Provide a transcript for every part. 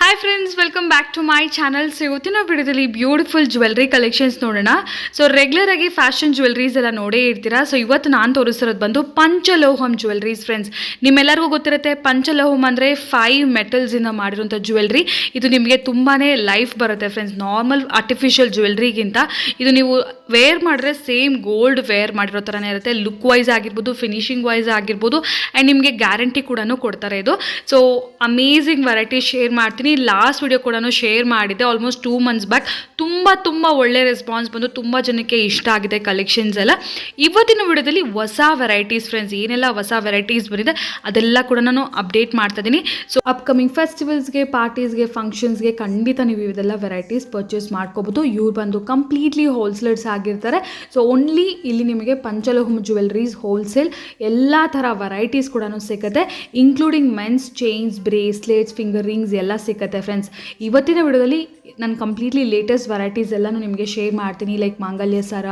Hi friends, welcome back to my channel. So ಇವತ್ತಿನ ವಿಡಿಯೋದಲ್ಲಿ beautiful jewellery collections ನೋಡೋಣ. So regular ಆಗಿ fashion jewelleries ಎಲ್ಲ ನೋಡೇ ಇರ್ತೀರಾ. ಸೊ ಇವತ್ತು ನಾನು ತೋರಿಸಿರೋದು ಬಂದು ಪಂಚಲೋಹಂ ಜ್ಯುವೆಲ್ರೀಸ್ ಫ್ರೆಂಡ್ಸ್. ನಿಮ್ಮೆಲ್ಲರಿಗೂ ಗೊತ್ತಿರುತ್ತೆ ಪಂಚಲೋಹಂ ಅಂದರೆ 5 ಮೆಟಲ್ಸಿಂದ ಮಾಡಿರುವಂಥ ಜ್ಯುವೆಲ್ರಿ. ಇದು ನಿಮಗೆ ತುಂಬಾ ಲೈಫ್ ಬರುತ್ತೆ ಫ್ರೆಂಡ್ಸ್. ನಾರ್ಮಲ್ ಆರ್ಟಿಫಿಷಿಯಲ್ ಜ್ಯುವೆಲ್ರಿಗಿಂತ ಇದು ನೀವು ವೇರ್ ಮಾಡಿದ್ರೆ ಸೇಮ್ ಗೋಲ್ಡ್ ವೇರ್ ಮಾಡಿರೋ ಥರನೇ ಇರುತ್ತೆ. ಲುಕ್ ವೈಸ್ ಆಗಿರ್ಬೋದು, ಫಿನಿಶಿಂಗ್ ವೈಸ್ ಆಗಿರ್ಬೋದು, ಆ್ಯಂಡ್ ನಿಮಗೆ ಗ್ಯಾರಂಟಿ ಕೂಡ ಕೊಡ್ತಾರೆ ಇದು. ಸೊ ಅಮೇಝಿಂಗ್ ವೆರೈಟಿ ಶೇರ್ ಮಾಡ್ತೀನಿ. ಲಾಸ್ಟ್ ವಿಡಿಯೋ ಕೂಡ ಶೇರ್ ಮಾಡಿದ್ದೆ ಆಲ್ಮೋಸ್ಟ್ 2 months ಬ್ಯಾಕ್. ತುಂಬ ಒಳ್ಳೆ ರೆಸ್ಪಾನ್ಸ್ ಬಂದು ತುಂಬ ಜನಕ್ಕೆ ಇಷ್ಟ ಆಗಿದೆ ಕಲೆಕ್ಷನ್ಸ್ ಎಲ್ಲ. ಇವತ್ತಿನ ವಿಡಿಯೋದಲ್ಲಿ ಹೊಸ ವೆರೈಟೀಸ್ ಫ್ರೆಂಡ್ಸ್, ಏನೆಲ್ಲ ಹೊಸ ವೆರೈಟೀಸ್ ಬಂದಿದೆ ಅದೆಲ್ಲ ಕೂಡ ನಾನು ಅಪ್ಡೇಟ್ ಮಾಡ್ತಾ ಇದ್ದೀನಿ. ಸೊ ಅಪ್ಕಮಿಂಗ್ ಫೆಸ್ಟಿವಲ್ಸ್ಗೆ, ಪಾರ್ಟೀಸ್ಗೆ, ಫಂಕ್ಷನ್ಸ್ಗೆ ಖಂಡಿತ ನೀವು ಇದೆಲ್ಲ ವೆರೈಟೀಸ್ ಪರ್ಚೇಸ್ ಮಾಡ್ಕೋಬೋದು. ಇವ್ರು ಬಂದು ಕಂಪ್ಲೀಟ್ಲಿ ಹೋಲ್ಸೇಲರ್ಸ್ ಆಗಿರ್ತಾರೆ. ಸೊ ಓನ್ಲಿ ಇಲ್ಲಿ ನಿಮಗೆ ಪಂಚಲೋಹಂ ಜ್ಯುವೆಲ್ರೀಸ್ ಹೋಲ್ಸೇಲ್ ಎಲ್ಲ ಥರ ವೆರೈಟೀಸ್ ಕೂಡ ಸಿಗುತ್ತೆ, including men's chains, bracelets, finger rings ಎಲ್ಲ ಸಿಗುತ್ತೆ ಫ್ರೆಂಡ್ಸ್. ಇವತ್ತಿನ ವಿಡಿಯೋದಲ್ಲಿ ನಾನು ಕಂಪ್ಲೀಟ್ಲಿ ಲೇಟೆಸ್ಟ್ ವೆರೈಟೀಸ್ ಎಲ್ಲನೂ ನಿಮಗೆ ಶೇರ್ ಮಾಡ್ತೀನಿ. ಲೈಕ್ ಮಾಂಗಲ್ಯ ಸರ,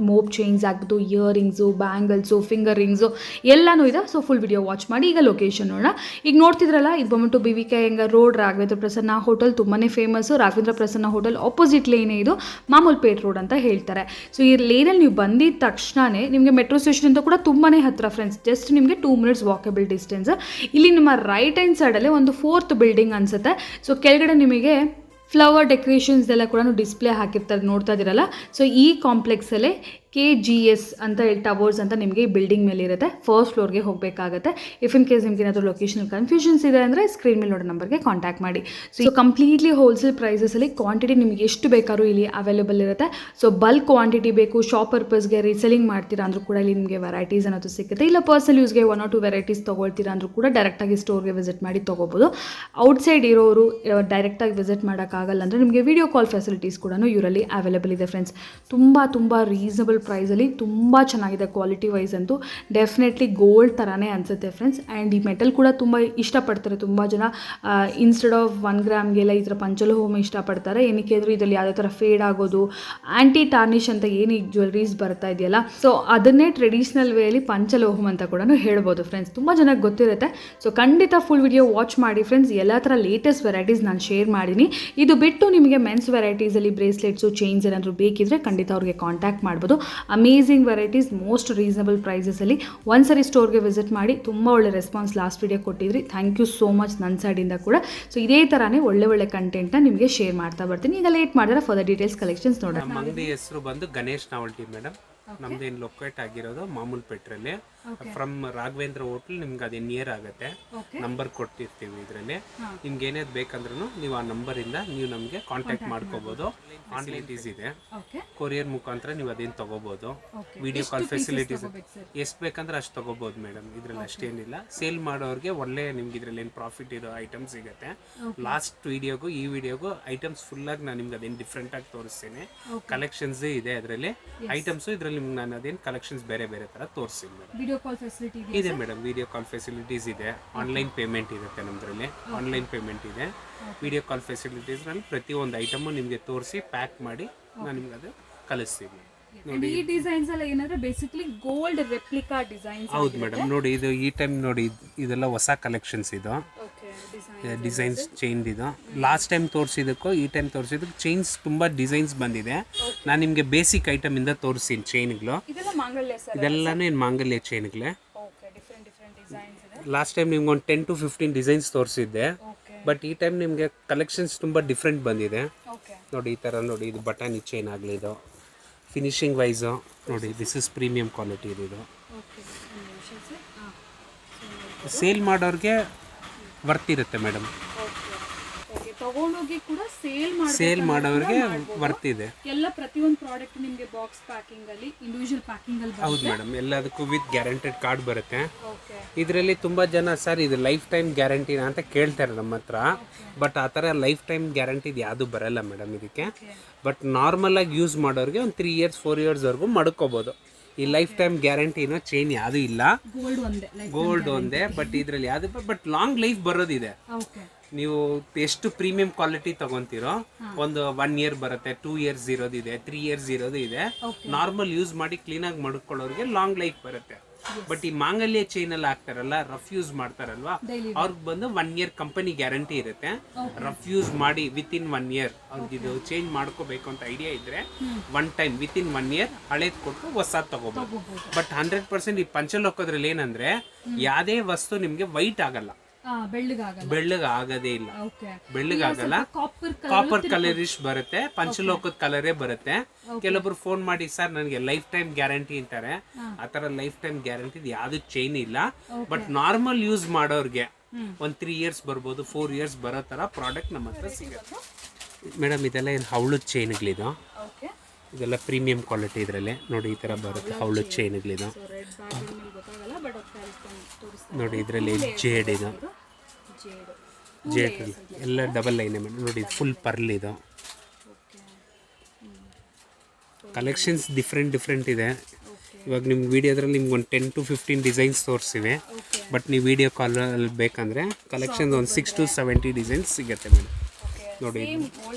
ಮೋಪ್ ಚೈನ್ಸ್ ಆಗ್ಬೋದು, ಇಯರಿಂಗ್ಸು, ಬ್ಯಾಂಗಲ್ಸು, ಫಿಂಗರ್ ರಿಂಗ್ಸು ಎಲ್ಲನೂ ಇದೆ. ಸೊ ಫುಲ್ ವಿಡಿಯೋ ವಾಚ್ ಮಾಡಿ. ಈಗ ಲೊಕೇಶನ್ ನೋಡೋಣ. ಈಗ ನೋಡ್ತಿದ್ರಲ್ಲ, ಇದು ಬಂದ್ಬಿಟ್ಟು BVK Iyengar road, Raghavendra Prasanna hotel ತುಂಬಾ famous. Raghavendra Prasanna hotel opposite ಲೇನೇ ಇದು, ಮಾಮೂಲ್ಪೇಟ್ ರೋಡ್ ಅಂತ ಹೇಳ್ತಾರೆ. ಸೊ ಈ ಲೇನಲ್ಲಿ ನೀವು ಬಂದಿದ್ದ ತಕ್ಷಣವೇ ನಿಮಗೆ ಮೆಟ್ರೋ ಸ್ಟೇಷನ್ ಅಂತ ಕೂಡ ತುಂಬಾ ಹತ್ತಿರ ಫ್ರೆಂಡ್ಸ್. ಜಸ್ಟ್ ನಿಮಗೆ 2 minutes ವಾಕಬಲ್ ಡಿಸ್ಟೆನ್ಸ್. ಇಲ್ಲಿ ನಿಮ್ಮ ರೈಟ್ ಹ್ಯಾಂಡ್ ಸೈಡಲ್ಲೇ ಒಂದು 4th ಬಿಲ್ಡಿಂಗ್ ಅನಿಸುತ್ತೆ. ಸೊ ಕೆಳಗಡೆ ನಿಮಗೆ ಫ್ಲವರ್ ಡೆಕೋರೇಷನ್ಸ್ ಎಲ್ಲ ಕೂಡ ಡಿಸ್ಪ್ಲೇ ಹಾಕಿರ್ತಾರೆ, ನೋಡ್ತಾ ಇದ್ದೀರಲ್ಲ. ಸೊ ಈ ಕಾಂಪ್ಲೆಕ್ಸಲ್ಲೇ KGS ಅಂತ ಟವರ್ಸ್ ಅಂತ ನಿಮಗೆ ಈ ಬಿಲ್ಡಿಂಗ್ ಮೇಲೆ ಇರುತ್ತೆ. ಫಸ್ಟ್ ಫ್ಲೋರ್ಗೆ ಹೋಗಬೇಕಾಗುತ್ತೆ. ಇಫ್ ಇನ್ ಕೇಸ್ ನಿಮ್ಗೆ ಏನಾದರೂ ಲೊಕೇಶನ್ ಕನ್ಫ್ಯೂಷನ್ಸ್ ಇದೆ ಅಂದರೆ ಸ್ಕ್ರೀನ್ ಮೇಲೆ ನೋಡೋ ನಂಬರ್ಗೆ ಕಾಂಟ್ಯಾಕ್ಟ್ ಮಾಡಿ. ಸೊ ಕಂಪ್ಲೀಟ್ಲಿ ಹೋಲ್ಸೇಲ್ ಪ್ರೈಸಸಲ್ಲಿ ಕ್ವಾಂಟಿಟಿ ನಿಮಗೆ ಎಷ್ಟು ಬೇಕಾದ್ರೂ ಇಲ್ಲಿ ಅವೈಲೇಬಲ್ ಇರುತ್ತೆ. ಸೊ ಬಲ್ಕ್ ಕ್ವಾಂಟಿಟಿ ಬೇಕು, ಶಾಪ್ ಪರ್ಪಸ್ಗೆ ರೀಸೆಲಿಂಗ್ ಮಾಡ್ತೀರಾ ಅಂದರೂ ಕೂಡ ಇಲ್ಲಿ ನಿಮಗೆ ವೆರೈಟೀಸ್ ಅನ್ನೋದು ಸಿಗುತ್ತೆ. ಇಲ್ಲ ಪರ್ಸನಲ್ ಯೂಸ್ಗೆ 1 or 2 ವೆರೈಟೀಸ್ ತೊಗೊಳ್ತೀರಾ ಅಂದರೂ ಕೂಡ ಡೈರೆಕ್ಟಾಗಿ ಸ್ಟೋರ್ಗೆ ವಿಸಿಟ್ ಮಾಡಿ ತೊಗೋಬೋದು. ಔಟ್ಸೈಡ್ ಇರೋರು ಡೈರೆಕ್ಟಾಗಿ ವಿಸಿಟ್ ಮಾಡೋಕ್ಕಾಗಲ್ಲ ಅಂದರೆ ನಿಮಗೆ ವಿಡಿಯೋ ಕಾಲ್ ಫೆಸಿಲಿಟೀಸ್ ಕೂಡ ಇವರಲ್ಲಿ ಅವೈಲೇಬಲ್ ಇದೆ ಫ್ರೆಂಡ್ಸ್. ತುಂಬ ರೀಸನಬಲ್ ಪ್ರೈಸಲ್ಲಿ ತುಂಬ ಚೆನ್ನಾಗಿದೆ. ಕ್ವಾಲಿಟಿ ವೈಸ್ ಅಂತೂ ಡೆಫಿನೆಟ್ಲಿ ಗೋಲ್ಡ್ ಥರನೇ ಅನಿಸುತ್ತೆ ಫ್ರೆಂಡ್ಸ್. ಆ್ಯಂಡ್ ಈ ಮೆಟಲ್ ಕೂಡ ತುಂಬ ಇಷ್ಟಪಡ್ತಾರೆ ತುಂಬ ಜನ. ಇನ್ಸ್ಟೆಡ್ ಆಫ್ 1 ಗ್ರಾಮ್ಗೆಲ್ಲ ಈ ಥರ ಪಂಚಲೋಹಂ ಇಷ್ಟಪಡ್ತಾರೆ. ಏನಕ್ಕೆ ಅಂದರೆ ಇದರಲ್ಲಿ ಯಾವುದೇ ಥರ ಫೇಡ್ ಆಗೋದು, ಆ್ಯಂಟಿ ಟಾರ್ನಿಷ್ ಅಂತ ಏನು ಈಗ ಜ್ಯುವೆಲ್ರೀಸ್ ಬರ್ತಾ ಇದೆಯಲ್ಲ, ಸೊ ಅದನ್ನೇ ಟ್ರೆಡಿಷ್ನಲ್ ವೇಲಿ ಪಂಚಲೋಹಂ ಅಂತ ಕೂಡ ಹೇಳ್ಬೋದು ಫ್ರೆಂಡ್ಸ್. ತುಂಬ ಜನಕ್ಕೆ ಗೊತ್ತಿರುತ್ತೆ. ಸೊ ಖಂಡಿತ ಫುಲ್ ವಿಡಿಯೋ ವಾಚ್ ಮಾಡಿ ಫ್ರೆಂಡ್ಸ್. ಎಲ್ಲ ಥರ ಲೇಟೆಸ್ಟ್ ವೆರೈಟೀಸ್ ನಾನು ಶೇರ್ ಮಾಡಿದ್ದೀನಿ. ಇದು ಬಿಟ್ಟು ನಿಮಗೆ ಮೆನ್ಸ್ ವೆರೈಟೀಸಲ್ಲಿ ಬ್ರೇಸ್ಲೆಟ್ಸು, ಚೈನ್ಸ್ ಏನಾದರೂ ಬೇಕಿದ್ರೆ ಖಂಡಿತ ಅವ್ರಿಗೆ ಕಾಂಟ್ಯಾಕ್ಟ್ ಮಾಡ್ಬೋದು. ಅಮೇಝಿಂಗ್ ವೆರೈಟೀಸ್, ಮೋಸ್ಟ್ ರೀಸನಬಲ್ ಪ್ರೈಸಸಲ್ಲಿ. ಒಂದ್ಸರಿ ಸ್ಟೋರ್ಗೆ ವಿಸಿಟ್ ಮಾಡಿ. ತುಂಬ ಒಳ್ಳೆ ರೆಸ್ಪಾನ್ಸ್ ಲಾಸ್ಟ್ ವಿಡಿಯೋ ಕೊಟ್ಟಿದ್ರಿ. ಥ್ಯಾಂಕ್ ಯು ಸೋ ಮಚ್ ನನ್ನ ಸೈಡಿಂದ ಕೂಡ. ಸೊ ಇದೇ ಥರನೇ ಒಳ್ಳೆ ಕಂಟೆಂಟ್ನ ನಿಮಗೆ ಶೇರ್ ಮಾಡ್ತಾ ಬರ್ತೀನಿ. ಈಗ ಲೇಟ್ ಮಾಡಿದ್ರೆ ಫರ್ದರ್ ಡೀಟೇಲ್ಸ್ ಕಲೆಕ್ಷನ್ಸ್ ನೋಡೋಣ. ನಮ್ಮ ಅಂಗಡಿ ಹೆಸರು ಬಂದು ಗಣೇಶ್ ನಾವಲ್ಟಿ ಮೇಡಮ್. ನಮ್ದು ಏನು ಲೊಕೇಟ್ ಆಗಿರೋದು ಮಾಮೂಲ್ಪೇಟ್ರಲ್ಲಿ. ಫ್ರಮ್ ರಾಘವೇಂದ್ರ ಹೋಟೆಲ್ ನಿಮ್ಗೆ ಅದೇ ನಿಯರ್ ಆಗುತ್ತೆ. ನಂಬರ್ ಕೊಟ್ಟಿರ್ತೀವಿ ಇದರಲ್ಲಿ. ನಿಮ್ಗೆ ಏನೇದು ಬೇಕಂದ್ರೂ ನೀವು ಆ ನಂಬರಿಂದ ನೀವು ನಮಗೆ ಕಾಂಟ್ಯಾಕ್ಟ್ ಮಾಡ್ಕೋಬಹುದು. ಆನ್ಲೈನ್ ಇದೆ, ಕೊರಿಯರ್ ಮುಖಾಂತರ ನೀವು ಅದೇನು ತಗೋಬಹುದು. ವಿಡಿಯೋ ಕಾಲ್ ಫೆಸಿಲಿಟೀಸ್ ಎಷ್ಟು ಬೇಕಂದ್ರೆ ಅಷ್ಟು ತಗೋಬಹುದು ಮೇಡಮ್. ಇದ್ರಲ್ಲಿ ಅಷ್ಟೇನಿಲ್ಲ. ಸೇಲ್ ಮಾಡೋರಿಗೆ ಒಳ್ಳೆ ನಿಮ್ಗೆ ಇದ್ರಲ್ಲಿ ಏನು ಪ್ರಾಫಿಟ್ ಇರೋ ಐಟಮ್ಸ್ ಸಿಗುತ್ತೆ. ಲಾಸ್ಟ್ ವಿಡಿಯೋಗೂ ಈ ವಿಡಿಯೋಗೂ ಐಟಮ್ಸ್ ಫುಲ್ ಆಗಿ ನಾನು ನಿಮ್ಗೆ ಅದೇನು ಡಿಫ್ರೆಂಟ್ ಆಗಿ ತೋರಿಸ್ತೇನೆ. ಕಲೆಕ್ಷನ್ಸ್ ಇದೆ ಅದರಲ್ಲಿ, ಐಟಮ್ಸ್ ಇದರಲ್ಲಿ ನಾನು ಅದೇನು ಕಲೆಕ್ಷನ್ಸ್ ಬೇರೆ ತರ ತೋರಿಸ್ತೀನಿ ಮೇಡಮ್. ಇದೆ ಮೇಡಮ್, ವಿಡಿಯೋ ಕಾಲ್ ಫೆಸಿಲಿಟೀಸ್ ಇದೆ. ಆನ್ಲೈನ್ ಪೇಮೆಂಟ್ ಇರುತ್ತೆ ನಮ್ದ್ರಲ್ಲಿ. ಆನ್ಲೈನ್ ಪೇಮೆಂಟ್ ಇದೆ. ವಿಡಿಯೋ ಕಾಲ್ ಫೆಸಿಲಿಟೀಸ್ ನಲ್ಲಿ ಪ್ರತಿಯೊಂದು ಐಟಮ್ ನಿಮಗೆ ತೋರಿಸಿ ಪ್ಯಾಕ್ ಮಾಡಿ ನಾನು ನಿಮ್ಗೆ ಅದು ಕಳಿಸ್ತೀನಿ. ನೋಡಿ ಈ ಡಿಸೈನ್ಸ್ ಎಲ್ಲ ಏನಂದ್ರೆ ಬೇಸಿಕಲಿ ಗೋಲ್ಡ್ ರೆಪ್ಲಿಕಾ ಡಿಸೈನ್ಸ್. ಹೌದು ಮೇಡಮ್. ನೋಡಿ ಇದು ಈ ಟೈಮ್ ನೋಡಿ ಇದೆಲ್ಲ ಹೊಸ ಕಲೆಕ್ಷನ್ಸ್ ಇದು. ಡಿಸೈನ್ಸ್ ಚೈನ್ ಇದು ಲಾಸ್ಟ್ ಟೈಮ್ ತೋರಿಸಿದಕ್ಕೂ ಈ ಟೈಮ್ ತೋರಿಸಿದಕ್ಕೆ ಚೈನ್ಸ್ ತುಂಬ ಡಿಸೈನ್ಸ್ ಬಂದಿದೆ. ನಾನು ನಿಮಗೆ ಬೇಸಿಕ್ ಐಟಮ್ ಇಂದ ತೋರಿಸ್ತೀನಿ ಚೈನ್ಗಳು. ಇದೆಲ್ಲನೂ ಏನು ಮಾಂಗಲ್ಯ ಚೈನ್ಗಳೇ. ಲಾಸ್ಟ್ ಟೈಮ್ ನಿಮ್ಗೆ ಒಂದು 10 to 15 ಡಿಸೈನ್ಸ್ ತೋರಿಸಿದ್ದೆ. ಬಟ್ ಈ ಟೈಮ್ ನಿಮಗೆ ಕಲೆಕ್ಷನ್ಸ್ ತುಂಬ ಡಿಫ್ರೆಂಟ್ ಬಂದಿದೆ. ನೋಡಿ ಈ ಥರ ನೋಡಿ, ಇದು ಬಟಾನಿ ಚೈನ್ ಆಗಲಿ, ಇದು ಫಿನಿಶಿಂಗ್ ವೈಸು ನೋಡಿ, ದಿಸ್ ಇಸ್ ಪ್ರೀಮಿಯಂ ಕ್ವಾಲಿಟಿ ಇದು. ಸೇಲ್ ಮಾಡೋರಿಗೆ ವರ್ತ್ ಇರುತ್ತೆ ಮೇಡಮ್. ತಗೊಂಡೋಗಿ ಕೂಡ ಸೇಲ್ ಮಾಡೋರಿಗೆ ವರ್ತ್ ಇದೆ. ಎಲ್ಲ ಪ್ರತಿಯೊಂದು ಪ್ರಾಡಕ್ಟ್ ನಿಮಗೆ ಬಾಕ್ಸ್ ಪ್ಯಾಕಿಂಗ್ ಅಲ್ಲಿ, ಇಂಡಿವಿಜುವಲ್ ಪ್ಯಾಕಿಂಗ್ ಅಲ್ಲಿ ಬರುತ್ತೆ. ಹೌದು ಮೇಡಮ್. ಎಲ್ಲದಕ್ಕೂ ವಿತ್ ಗ್ಯಾರಂಟೆಡ್ ಕಾರ್ಡ್ ಬರುತ್ತೆ. ಇದರಲ್ಲಿ ತುಂಬ ಜನ ಸರ್ ಇದು ಲೈಫ್ ಟೈಮ್ ಗ್ಯಾರಂಟಿನಾ ಅಂತ ಕೇಳ್ತಾರೆ ನಮ್ಮ ಹತ್ರ. ಬಟ್ ಆ ಥರ ಲೈಫ್ ಟೈಮ್ ಗ್ಯಾರಂಟಿ ಯಾವುದು ಬರಲ್ಲ ಮೇಡಮ್ ಇದಕ್ಕೆ. ಬಟ್ ನಾರ್ಮಲ್ ಆಗಿ ಯೂಸ್ ಮಾಡೋರಿಗೆ ಒಂದು 3 years 4 years ವರೆಗೂ ಮಡ್ಕೋಬೋದು. ಈ ಲೈಫ್ ಟೈಮ್ ಗ್ಯಾರಂಟಿನೋ ಚೈನ್ ಯಾವುದೂ ಇಲ್ಲ, ಗೋಲ್ಡ್ ಒಂದೇ. ಬಟ್ ಇದರಲ್ಲಿ ಯಾವುದು ಬಟ್ ಲಾಂಗ್ ಲೈಫ್ ಬರೋದಿದೆ. ನೀವು ಎಷ್ಟು ಪ್ರೀಮಿಯಂ ಕ್ವಾಲಿಟಿ ತಗೊಂತೀರೋ ಒಂದು 1 year ಬರುತ್ತೆ, 2 years ಇರೋದಿದೆ, 3 years ಇರೋದು ಇದೆ. ನಾರ್ಮಲ್ ಯೂಸ್ ಮಾಡಿ ಕ್ಲೀನಾಗಿ ಮಾಡ್ಕೊಳ್ಳೋರಿಗೆ ಲಾಂಗ್ ಲೈಫ್ ಬರುತ್ತೆ. ಬಟ್ ಈ ಮಾಂಗಲ್ಯ ಚೈನ್ ಅಲ್ಲಿ ಹಾಕ್ತಾರಲ್ಲ, ರಫ್ ಯೂಸ್ ಮಾಡ್ತಾರಲ್ವಾ, ಅವ್ರಿಗೆ ಬಂದು 1 year ಕಂಪನಿ ಗ್ಯಾರಂಟಿ ಇರುತ್ತೆ. ರಫ್ ಯೂಸ್ ಮಾಡಿ ವಿತ್ ಇನ್ 1 year ಅವ್ರಿಗೆ ಇದು ಚೇಂಜ್ ಮಾಡ್ಕೋಬೇಕು ಅಂತ ಐಡಿಯಾ ಇದ್ರೆ 1 time ವಿತ್ ಇನ್ 1 year ಹಳೇದ್ ಕೊಟ್ಟು ಹೊಸ ತಗೋಬಹುದು. ಬಟ್ 100% ಈ ಪಂಚಲೋಕದ್ರಲ್ಲಿ ಏನಂದ್ರೆ ಯಾವ್ದೇ ವಸ್ತು ನಿಮ್ಗೆ ವೈಟ್ ಆಗಲ್ಲ, ಬೆಳ್ಳಗ ಆಗದೇ ಇಲ್ಲ, ಬೆಳ್ಳಗಾಗಲ್ಲ. ಕಾಪರ್ ಕಲರಿಶ್ ಬರುತ್ತೆ, ಪಂಚಲೋಕದ ಕಲರೇ ಬರುತ್ತೆ. ಕೆಲವೊಬ್ರು ಫೋನ್ ಮಾಡಿ ಸರ್ ನನಗೆ ಲೈಫ್ ಟೈಮ್ ಗ್ಯಾರಂಟಿ ಅಂತಾರೆ. ಆತರ ಲೈಫ್ ಟೈಮ್ ಗ್ಯಾರಂಟಿ ಯಾವ್ದು ಚೈನ್ ಇಲ್ಲ. ಬಟ್ ನಾರ್ಮಲ್ ಯೂಸ್ ಮಾಡೋರ್ಗೆ 3 years ಬರ್ಬೋದು, 4 years ಬರೋ ತರ ಪ್ರಾಡಕ್ಟ್ ನಮ್ಮ ಹತ್ರ ಸಿಗುತ್ತೆ ಮೇಡಮ್. ಇದೆಲ್ಲ ಏನು ಹವಳದ ಚೈನ್ಗಳಿದು, ಇದೆಲ್ಲ ಪ್ರೀಮಿಯಂ ಕ್ವಾಲಿಟಿ. ಇದರಲ್ಲೇ ನೋಡಿ ಈ ತರ ಬರುತ್ತೆ ಹವಳದ ಚೈನ್ಗಳಿದು ನೋಡಿ. ಇದರಲ್ಲಿ ಜೇಡ್ ಇದು, ಜೇಡ್ ಎಲ್ಲ ಡಬಲ್ ಲೈನ್ ಮೇಡಮ್ ನೋಡಿ. ಫುಲ್ ಪರ್ಲ್ ಇದು. ಕಲೆಕ್ಷನ್ಸ್ ಡಿಫ್ರೆಂಟ್ ಇದೆ. ಇವಾಗ ನಿಮ್ಮ ವಿಡಿಯೋದ್ರಲ್ಲಿ ನಿಮ್ಗೆ ಒಂದು 10 to 15 ಡಿಸೈನ್ಸ್ ತೋರಿಸಿವೆ. ಬಟ್ ನೀವು ವಿಡಿಯೋ ಕಾಲಲ್ಲಿ ಬೇಕಂದರೆ ಕಲೆಕ್ಷನ್ಸ್ ಒಂದು 6 to 70 ಡಿಸೈನ್ಸ್ ಸಿಗುತ್ತೆ ಮೇಡಮ್. ನೋಡಿ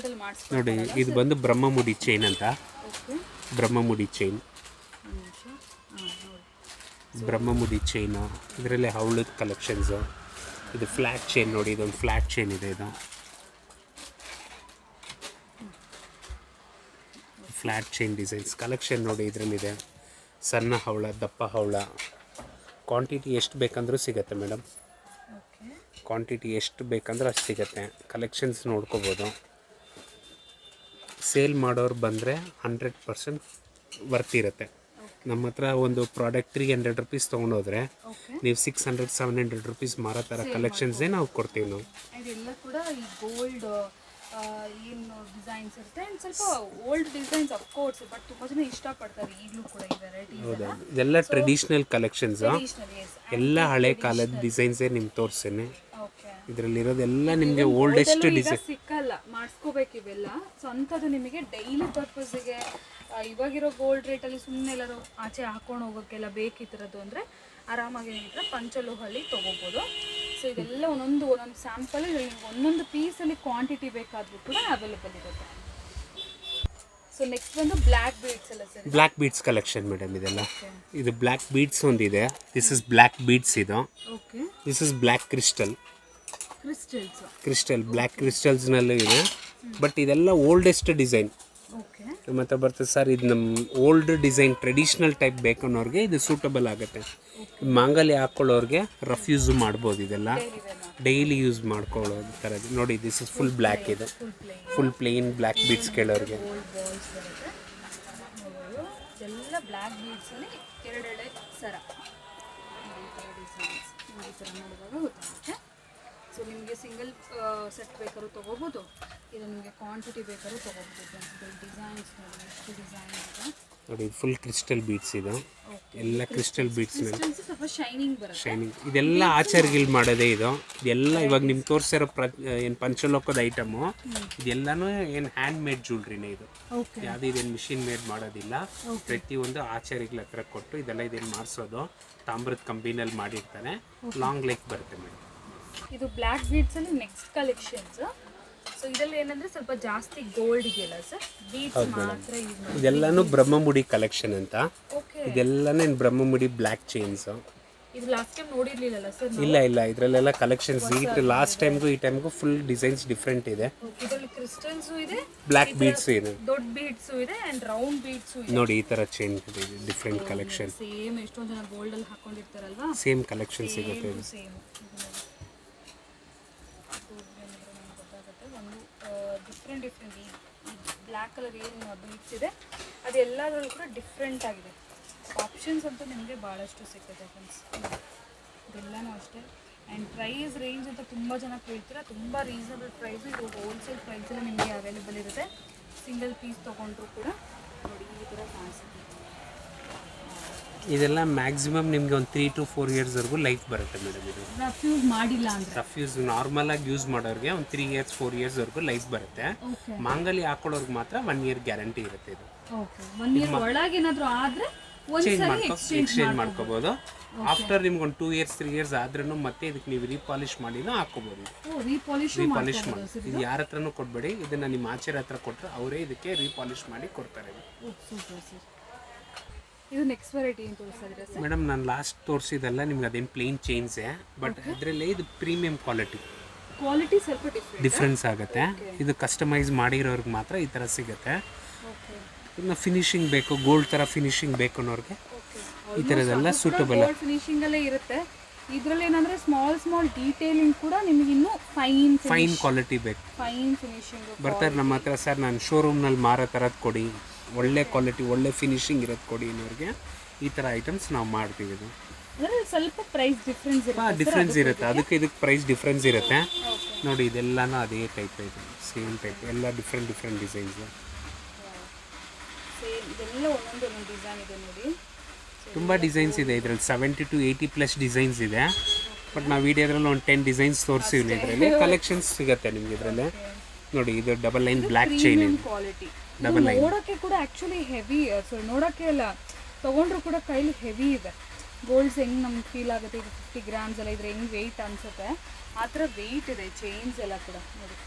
ನೋಡಿ ಇದು ಬಂದು ಬ್ರಹ್ಮಮುಡಿ ಚೈನ್ ಅಂತ, ಬ್ರಹ್ಮಮುಡಿ ಚೈನ್, ಬ್ರಹ್ಮಮುಡಿ ಚೈನು. ಇದರಲ್ಲೇ ಹವಳದ ಕಲೆಕ್ಷನ್ಸು. ಇದು ಫ್ಲ್ಯಾಟ್ ಚೈನ್ ನೋಡಿ, ಇದೊಂದು ಫ್ಲ್ಯಾಟ್ ಚೈನ್ ಇದೆ. ಇದು ಫ್ಲ್ಯಾಟ್ ಚೈನ್ ಡಿಸೈನ್ಸ್ ಕಲೆಕ್ಷನ್ ನೋಡಿ. ಇದರಲ್ಲಿದೆ ಸಣ್ಣ ಹವಳ, ದಪ್ಪ ಹವಳ. ಕ್ವಾಂಟಿಟಿ ಎಷ್ಟು ಬೇಕಂದ್ರೂ ಸಿಗುತ್ತೆ ಮೇಡಮ್, ಕ್ವಾಂಟಿಟಿ ಎಷ್ಟು ಬೇಕಂದ್ರೆ ಅಷ್ಟು ಸಿಗುತ್ತೆ. ಕಲೆಕ್ಷನ್ಸ್ ನೋಡ್ಕೋಬೋದು. ಸೇಲ್ ಮಾಡೋರು ಬಂದರೆ 100% ವರ್ತ್ ಇರುತ್ತೆ. ನಮ್ಮ ಹತ್ರ ಒಂದು ಪ್ರಾಡಕ್ಟ್ 300 rupees ತೊಗೊಂಡೋದ್ರೆ ನೀವು 600-700 rupees ಮಾರೋ ಥರ ಕಲೆಕ್ಷನ್ಸೇ ನಾವು ಕೊಡ್ತೀವಿ ನಾವು. ಇದೆಲ್ಲ ಕೂಡ ಈ ಗೋಲ್ಡ್ ಏನು ಡಿಸೈನ್ಸ್ ಇರುತ್ತೆ, ಸ್ವಲ್ಪ old designs of course, but ತುಂಬ ಜನ ಇಷ್ಟಪಡ್ತಾರೆ ಈಗಲೂ ಕೂಡ ಈ ವೆರೈಟೀಸ್. ಹೌದಾ, ಇದೆಲ್ಲ ಟ್ರೆಡಿಷ್ನಲ್ ಕಲೆಕ್ಷನ್ಸು, ಎಲ್ಲ ಹಳೆ ಕಾಲದ ಡಿಸೈನ್ಸೇ ನಿಮ್ಗೆ ತೋರಿಸ್ತೇನೆ. ಇದರಲ್ಲಿರೋದೆಲ್ಲ ನಿಮಗೆ ಓಲ್ಡೆಸ್ಟ್ ಡಿಸೈನ್ ಸಿಕ್ಕಲ್ಲ, ಮಾಡಿಸ್ಕೋಬೇಕು ಇವೆಲ್ಲ. ಸೊ ಅಂಥದ್ದು ನಿಮಗೆ ಡೈಲಿ ಪರ್ಪಸ್ಗೆ ಇವಾಗಿರೋ ಗೋಲ್ಡ್ ರೇಟಲ್ಲಿ ಸುಮ್ಮನೆ ಎಲ್ಲರೂ ಆಚೆ ಹಾಕೊಂಡು ಹೋಗೋಕ್ಕೆಲ್ಲ ಬೇಕಿತ್ತಿರೋದು ಅಂದರೆ ಆರಾಮಾಗಿ ಏನಿದ್ರೆ ಪಂಚಲೋಹಲ್ಲಿ ತೊಗೋಬೋದು. ಸೊ ಇದೆಲ್ಲ ಒಂದೊಂದು ಸ್ಯಾಂಪಲ್, ಒಂದೊಂದು ಪೀಸಲ್ಲಿ ಕ್ವಾಂಟಿಟಿ ಬೇಕಾದರೂ ಕೂಡ ಅವೈಲೇಬಲ್ ಇರುತ್ತೆ. ಸೊ ನೆಕ್ಸ್ಟ್ ಬಂದು ಬ್ಲ್ಯಾಕ್ ಬೀಡ್ಸ್ ಎಲ್ಲ sir. Black beads collection madam ಇದೆಲ್ಲ. ಇದು ಬ್ಲ್ಯಾಕ್ ಬೀಡ್ಸ್ ಒಂದಿದೆ. This is black beads. ಇದು this is black crystal black ಕ್ರಿಸ್ಟಲ್ಸ್ನಲ್ಲೂ ಇದೆ. ಬಟ್ ಇದೆಲ್ಲ ಓಲ್ಡೆಸ್ಟ್ ಡಿಸೈನ್ ನಮ್ಮ ಹತ್ರ ಬರ್ತದೆ ಸರ್. ಇದು ನಮ್ಮ ಓಲ್ಡ್ ಡಿಸೈನ್ ಟ್ರೆಡಿಷ್ನಲ್ ಟೈಪ್ ಬೇಕನ್ನೋರಿಗೆ ಇದು ಸೂಟಬಲ್ ಆಗುತ್ತೆ. ಮಾಂಗಲ್ಯ ಹಾಕ್ಕೊಳ್ಳೋರಿಗೆ ರಫ್ ಯೂಸ್ ಮಾಡ್ಬೋದು. ಇದೆಲ್ಲ ಡೈಲಿ ಯೂಸ್ ಮಾಡ್ಕೊಳ್ಳೋ ಥರದ್ದು ನೋಡಿ. This is full black. ಇದು ಫುಲ್ ಪ್ಲೇನ್ ಬ್ಲ್ಯಾಕ್ ಬೀಡ್ಸ್ ಕೇಳೋರಿಗೆ. ಎಲ್ಲ ಬ್ಲ್ಯಾಕ್ ಬೀಡ್ಸಲ್ಲಿ ಎರಡೆರಡೆ ಸರ ಈ ಥರ ನೋಡುವಾಗ ಗೊತ್ತಾಗುತ್ತೆ. ಸೊ ನಿಮಗೆ ಸಿಂಗಲ್ ಸೆಟ್ ಬೇಕಾದ್ರೂ ತೊಗೋಬೋದು, ಇದು ನಿಮಗೆ ಕ್ವಾಂಟಿಟಿ ಬೇಕಾದ್ರೂ ತೊಗೋಬೋದು. ಡಿಸೈನ್ಸ್ ನೋಡಿ, ಎಷ್ಟು ಡಿಸೈನ್ ಇದೆ ನೋಡಿ. ಫುಲ್ ಕ್ರಿಸ್ಟಲ್ ಬೀಡ್ಸ್ ಇದು, ಎಲ್ಲ ಕ್ರಿಸ್ಟಲ್ ಬೀಡ್ಸ್ ಸ್ವಲ್ಪ ಶೈನಿಂಗ್ ಬರುತ್ತೆ. ಶೈನಿಂಗ್ ಇದೆಲ್ಲ ಆಚಾರ್ಗಿಲ್ ಮಾಡೋದೇ ಇದು. ಇದೆಲ್ಲ ಇವಾಗ ನಿಮ್ಗೆ ತೋರಿಸಿರೋ ಏನು ಪಂಚಲೋಕದ ಐಟಮು ಇದೆಲ್ಲನೂ ಏನು ಹ್ಯಾಂಡ್ ಮೇಡ್ ಜ್ಯುವೆಲ್ರಿನೇ. ಇದು ಯಾವುದೇ ಇದೇನು ಮಿಷಿನ್ ಮೇಡ್ ಮಾಡೋದಿಲ್ಲ. ಪ್ರತಿಯೊಂದು ಆಚಾರ್ಯಗಳ ಹತ್ರ ಕೊಟ್ಟು ಇದೆಲ್ಲ ಇದೇನು ಮಾಡಿಸೋದು ತಾಮ್ರದ ಕಂಬಿನಲ್ಲಿ ಮಾಡಿರ್ತಾನೆ. ಲಾಂಗ್ ಲೈಫ್ ಬರುತ್ತೆ ಮೇಡಮ್. ಇದು ಬ್ಲ್ಯಾಕ್ ಬೀಡ್ಸ್ ಅಲ್ಲಿ ನೆಕ್ಸ್ಟ್ ಕಲೆಕ್ಷನ್ಸ್. ಸೊ ಇದರಲ್ಲಿ ಏನಂದ್ರೆ ಸ್ವಲ್ಪ ಜಾಸ್ತಿ ಗೋಲ್ಡ್ ಇದೆಯಲ್ಲ ಸರ್, ಬೀಡ್ಸ್ ಮಾತ್ರ ಯೂಸ್ ಮಾಡಿ. ಇದೆಲ್ಲಾನು ಬ್ರಹ್ಮಮುಡಿ ಕಲೆಕ್ಷನ್ ಅಂತ. ಇದೆಲ್ಲನೇ ಬ್ರಹ್ಮಮುಡಿ ಬ್ಲ್ಯಾಕ್ ಚೈನ್ಸ್. ಇದು ಲಾಸ್ಟ್ ಟೈಮ್ ನೋಡಿರ್ಲಿಲ್ಲ ಸರ್? ಇಲ್ಲ ಇದರಲ್ಲೆಲ್ಲ ಕಲೆಕ್ಷನ್ಸ್ ಲಾಸ್ಟ್ ಟೈಮ್ಗೂ ಈ ಟೈಮ್ಗೂ ಫುಲ್ ಡಿಸೈನ್ಸ್ ಡಿಫ್ರೆಂಟ್ ಇದೆ. ಇದರಲ್ಲಿ ಕ್ರಿಸ್ಟಲ್ಸ್ ಇದೆ, ಬ್ಲ್ಯಾಕ್ ಬೀಡ್ಸ್ ಇದೆ, ದೊಡ್ಡ ಬೀಡ್ಸ್ ಇದೆ ಅಂಡ್ ರೌಂಡ್ ಬೀಡ್ಸ್ ಇದೆ. ನೋಡಿ ಈ ತರ ಚೈನ್ ಡಿಫ್ರೆಂಟ್ ಕಲೆಕ್ಷನ್. ಸೇಮ್ ಎಷ್ಟೊಂದು ಜನ ಗೋಲ್ಡ್ ಅಲ್ಲಿ ಹಾಕೊಂಡಿರ್ತಾರಲ್ವಾ, ಸೇಮ್ ಕಲೆಕ್ಷನ್ ಸಿಗುತ್ತೆ. ಸೇಮ್ ಒಂದು ಡಿಫ್ರೆಂಟ್ ಈ ಬ್ಲ್ಯಾಕ್ ಕಲರ್ ಏನು ಬೀಡ್ಸ್ ಇದೆ ಅದು ಎಲ್ಲದರಲ್ಲೂ ಕೂಡ ಡಿಫ್ರೆಂಟ್ ಆಗಿದೆ. ಆಪ್ಷನ್ಸ್ ಅಂತೂ ನಿಮಗೆ ಭಾಳಷ್ಟು ಸಿಗುತ್ತೆ ಫ್ರೆಂಡ್ಸ್. ಇದೆಲ್ಲನೂ ಅಷ್ಟೇ. ಆ್ಯಂಡ್ ಪ್ರೈಸ್ ರೇಂಜ್ ಅಂತ ತುಂಬ ಜನ ಕೇಳ್ತೀರಾ, ತುಂಬ ರೀಸನಬಲ್ ಪ್ರೈಸು. ಇದು ಹೋಲ್ಸೇಲ್ ಪ್ರೈಸಲ್ಲಿ ನಿಮಗೆ ಅವೈಲೇಬಲ್ ಇರುತ್ತೆ. ಸಿಂಗಲ್ ಪೀಸ್ ತೊಗೊಂಡ್ರು ಕೂಡ ನೋಡಿ ಈ ಥರ ಕಾಣಿಸುತ್ತೆ. ಇದೆಲ್ಲ ಮ್ಯಾಕ್ಸಿಮಮ್ ನಿಮಗೆ ಒಂದು 3 to 4 yearsವರೆಗೂ ಲೈಫ್ ಬರುತ್ತೆ ಮೇಡಮ್. ಇದು ರಫ್ ಯೂಸ್ ಮಾಡಿಲ್ಲ ಅಂದರೆ, ರಫ್ ಯೂಸ್ ನಾರ್ಮಲ್ ಆಗಿ ಯೂಸ್ ಮಾಡೋರಿಗೆ ಒಂದು 3 years 4 yearsವರೆಗೂ ಲೈಫ್ ಬರುತ್ತೆ. ಮಾಂಗಲ್ಯ ಹಾಕೊಳ್ಳೋರ್ಗೆ ಮಾತ್ರ 1 year ಗ್ಯಾರಂಟಿ ಇರುತ್ತೆ. ಇದು 1 year ಒಳಗೆ ಏನಾದರೂ ಆದರೆ ಎಕ್ಸ್ಚೇಂಜ್ ಮಾಡ್ಕೋಬಹುದು. ಆಫ್ಟರ್ ನಿಮ್ಗೆ ಒಂದು 2 years 3 years ಆದ್ರೂ ಮತ್ತೆ ಇದಕ್ಕೆ ನೀವು ರೀಪಾಲಿಶ್ ಮಾಡಿನೂ ಹಾಕೋಬಹುದು. ರೀಪಾಲಿಶ್ ಮಾಡಿ ಇದು ಯಾರ ಹತ್ರನೂ ಕೊಡಬೇಡಿ. ಇದನ್ನ ನಿಮ್ಮ ಆಚಾರ್ಯ ಹತ್ರ ಕೊಟ್ಟರೆ ಅವರೇ ಇದಕ್ಕೆ ರೀಪಾಲಿಶ್ ಮಾಡಿ ಕೊಡ್ತಾರೆ. ಇದು ನೆಕ್ಸ್ಟ್ ವೆರೈಟಿ ಏನು ತೋರಿಸಿದ್ರೆ ಸರ್? ಮೇಡಮ್ ನಾನು ಲಾಸ್ಟ್ ತೋರಿಸಿದಲ್ಲ ನಿಮ್ಗೆ ಅದೇನು ಪ್ಲೇನ್ ಚೈನ್ಸೇ, ಬಟ್ ಅದರಲ್ಲೇ ಇದು ಪ್ರೀಮಿಯಂ ಕ್ವಾಲಿಟಿ ಸ್ವಲ್ಪ ಡಿಫ್ರೆನ್ಸ್ ಆಗುತ್ತೆ. ಇದು ಕಸ್ಟಮೈಸ್ ಮಾಡಿರೋರ್ಗೆ ಮಾತ್ರ ಈ ಥರ ಸಿಗುತ್ತೆ. ಇನ್ನು ಫಿನಿಶಿಂಗ್ ಬೇಕು, ಗೋಲ್ಡ್ ಥರ ಫಿನಿಶಿಂಗ್ ಬೇಕು ಅನ್ನೋರಿಗೆ ಈ ಥರದ್ದೆಲ್ಲ ಸೂಟಬಲ್ ಫಿನಿಶಿಂಗಲ್ಲೇ ಇರುತ್ತೆ. ಇದರಲ್ಲಿ ಏನಂದರೆ ಸ್ಮಾಲ್ ಡೀಟೇಲಿಂಗ್ ಕೂಡ ನಿಮಗೆ ಇನ್ನೂ ಫೈನ್ ಕ್ವಾಲಿಟಿ ಬೇಕು. ಫೈನ್ ಫಿನಿಶಿಂಗ್ ಬರ್ತಾರೆ ನಮ್ಮ ಹತ್ರ, ಸರ್ ನಾನು ಶೋರೂಮ್ನಲ್ಲಿ ಮಾರೋ ಥರದ್ದು ಕೊಡಿ, ಒಳ್ಳೆ ಕ್ವಾಲಿಟಿ ಒಳ್ಳೆ ಫಿನಿಶಿಂಗ್ ಇರೋದು ಕೊಡಿ ಅನ್ನೋರಿಗೆ ಈ ಥರ ಐಟಮ್ಸ್ ನಾವು ಮಾಡ್ತೀವಿ. ಇದು ಸ್ವಲ್ಪ ಪ್ರೈಸ್ ಡಿಫ್ರೆನ್ಸ್ ಇರುತ್ತೆ, ಅದಕ್ಕೆ ಇದಕ್ಕೆ ಪ್ರೈಸ್ ಡಿಫ್ರೆನ್ಸ್ ಇರುತ್ತೆ. ನೋಡಿ ಇದೆಲ್ಲನೂ ಅದೇ ಟೈಪ್ ಇದೆ, ಸೇಮ್ ಟೈಪ್, ಎಲ್ಲ ಡಿಫ್ರೆಂಟ್ ಡಿಸೈನ್ಸ್. ಇದೆಲ್ಲ ಒಂದೊಂದು ಡಿಸೈನ್ ಇದೆ ನೋಡಿ, ತುಂಬ ಡಿಸೈನ್ಸ್ ಇದೆ ಇದರಲ್ಲಿ. 70 to 80+ ಡಿಸೈನ್ಸ್ ಇದೆ. ಬಟ್ ನಾವು ವಿಡಿಯೋದ್ರಲ್ಲಿ ಒಂದು 10 ಡಿಸೈನ್ಸ್ ತೋರಿಸಿವಿ. ಇದರಲ್ಲಿ ಕಲೆಕ್ಷನ್ಸ್ ಸಿಗುತ್ತೆ ನಿಮ್ಗೆ. ಇದರಲ್ಲಿ ನೋಡಿ ಇದು ಡಬಲ್ ಲೈನ್ ಬ್ಲ್ಯಾಕ್ ಚೈನ್ ಇದೆ, ಡಬಲ್ ಲೈನ್. ನೋಡೋಕ್ಕೆ ಕೂಡ ಆ್ಯಕ್ಚುಲಿ ಹೆವಿ, ಸೊ ನೋಡೋಕ್ಕೆ ಎಲ್ಲ ತೊಗೊಂಡ್ರು ಕೂಡ ಕೈಲಿ ಹೆವಿ ಇದೆ. ಗೋಲ್ಡ್ಸ್ ಹೆಂಗೆ ನಮ್ಗೆ ಫೀಲ್ ಆಗುತ್ತೆ, ಈಗ 50 grams ಎಲ್ಲ ಇದ್ರೆ ಹೆಂಗೆ ವೆಯ್ಟ್ ಅನಿಸುತ್ತೆ ಆ ಥರ ವೆಯ್ಟ್ ಇದೆ ಚೈನ್ಸ್ ಎಲ್ಲ ಕೂಡ. ನೋಡಿ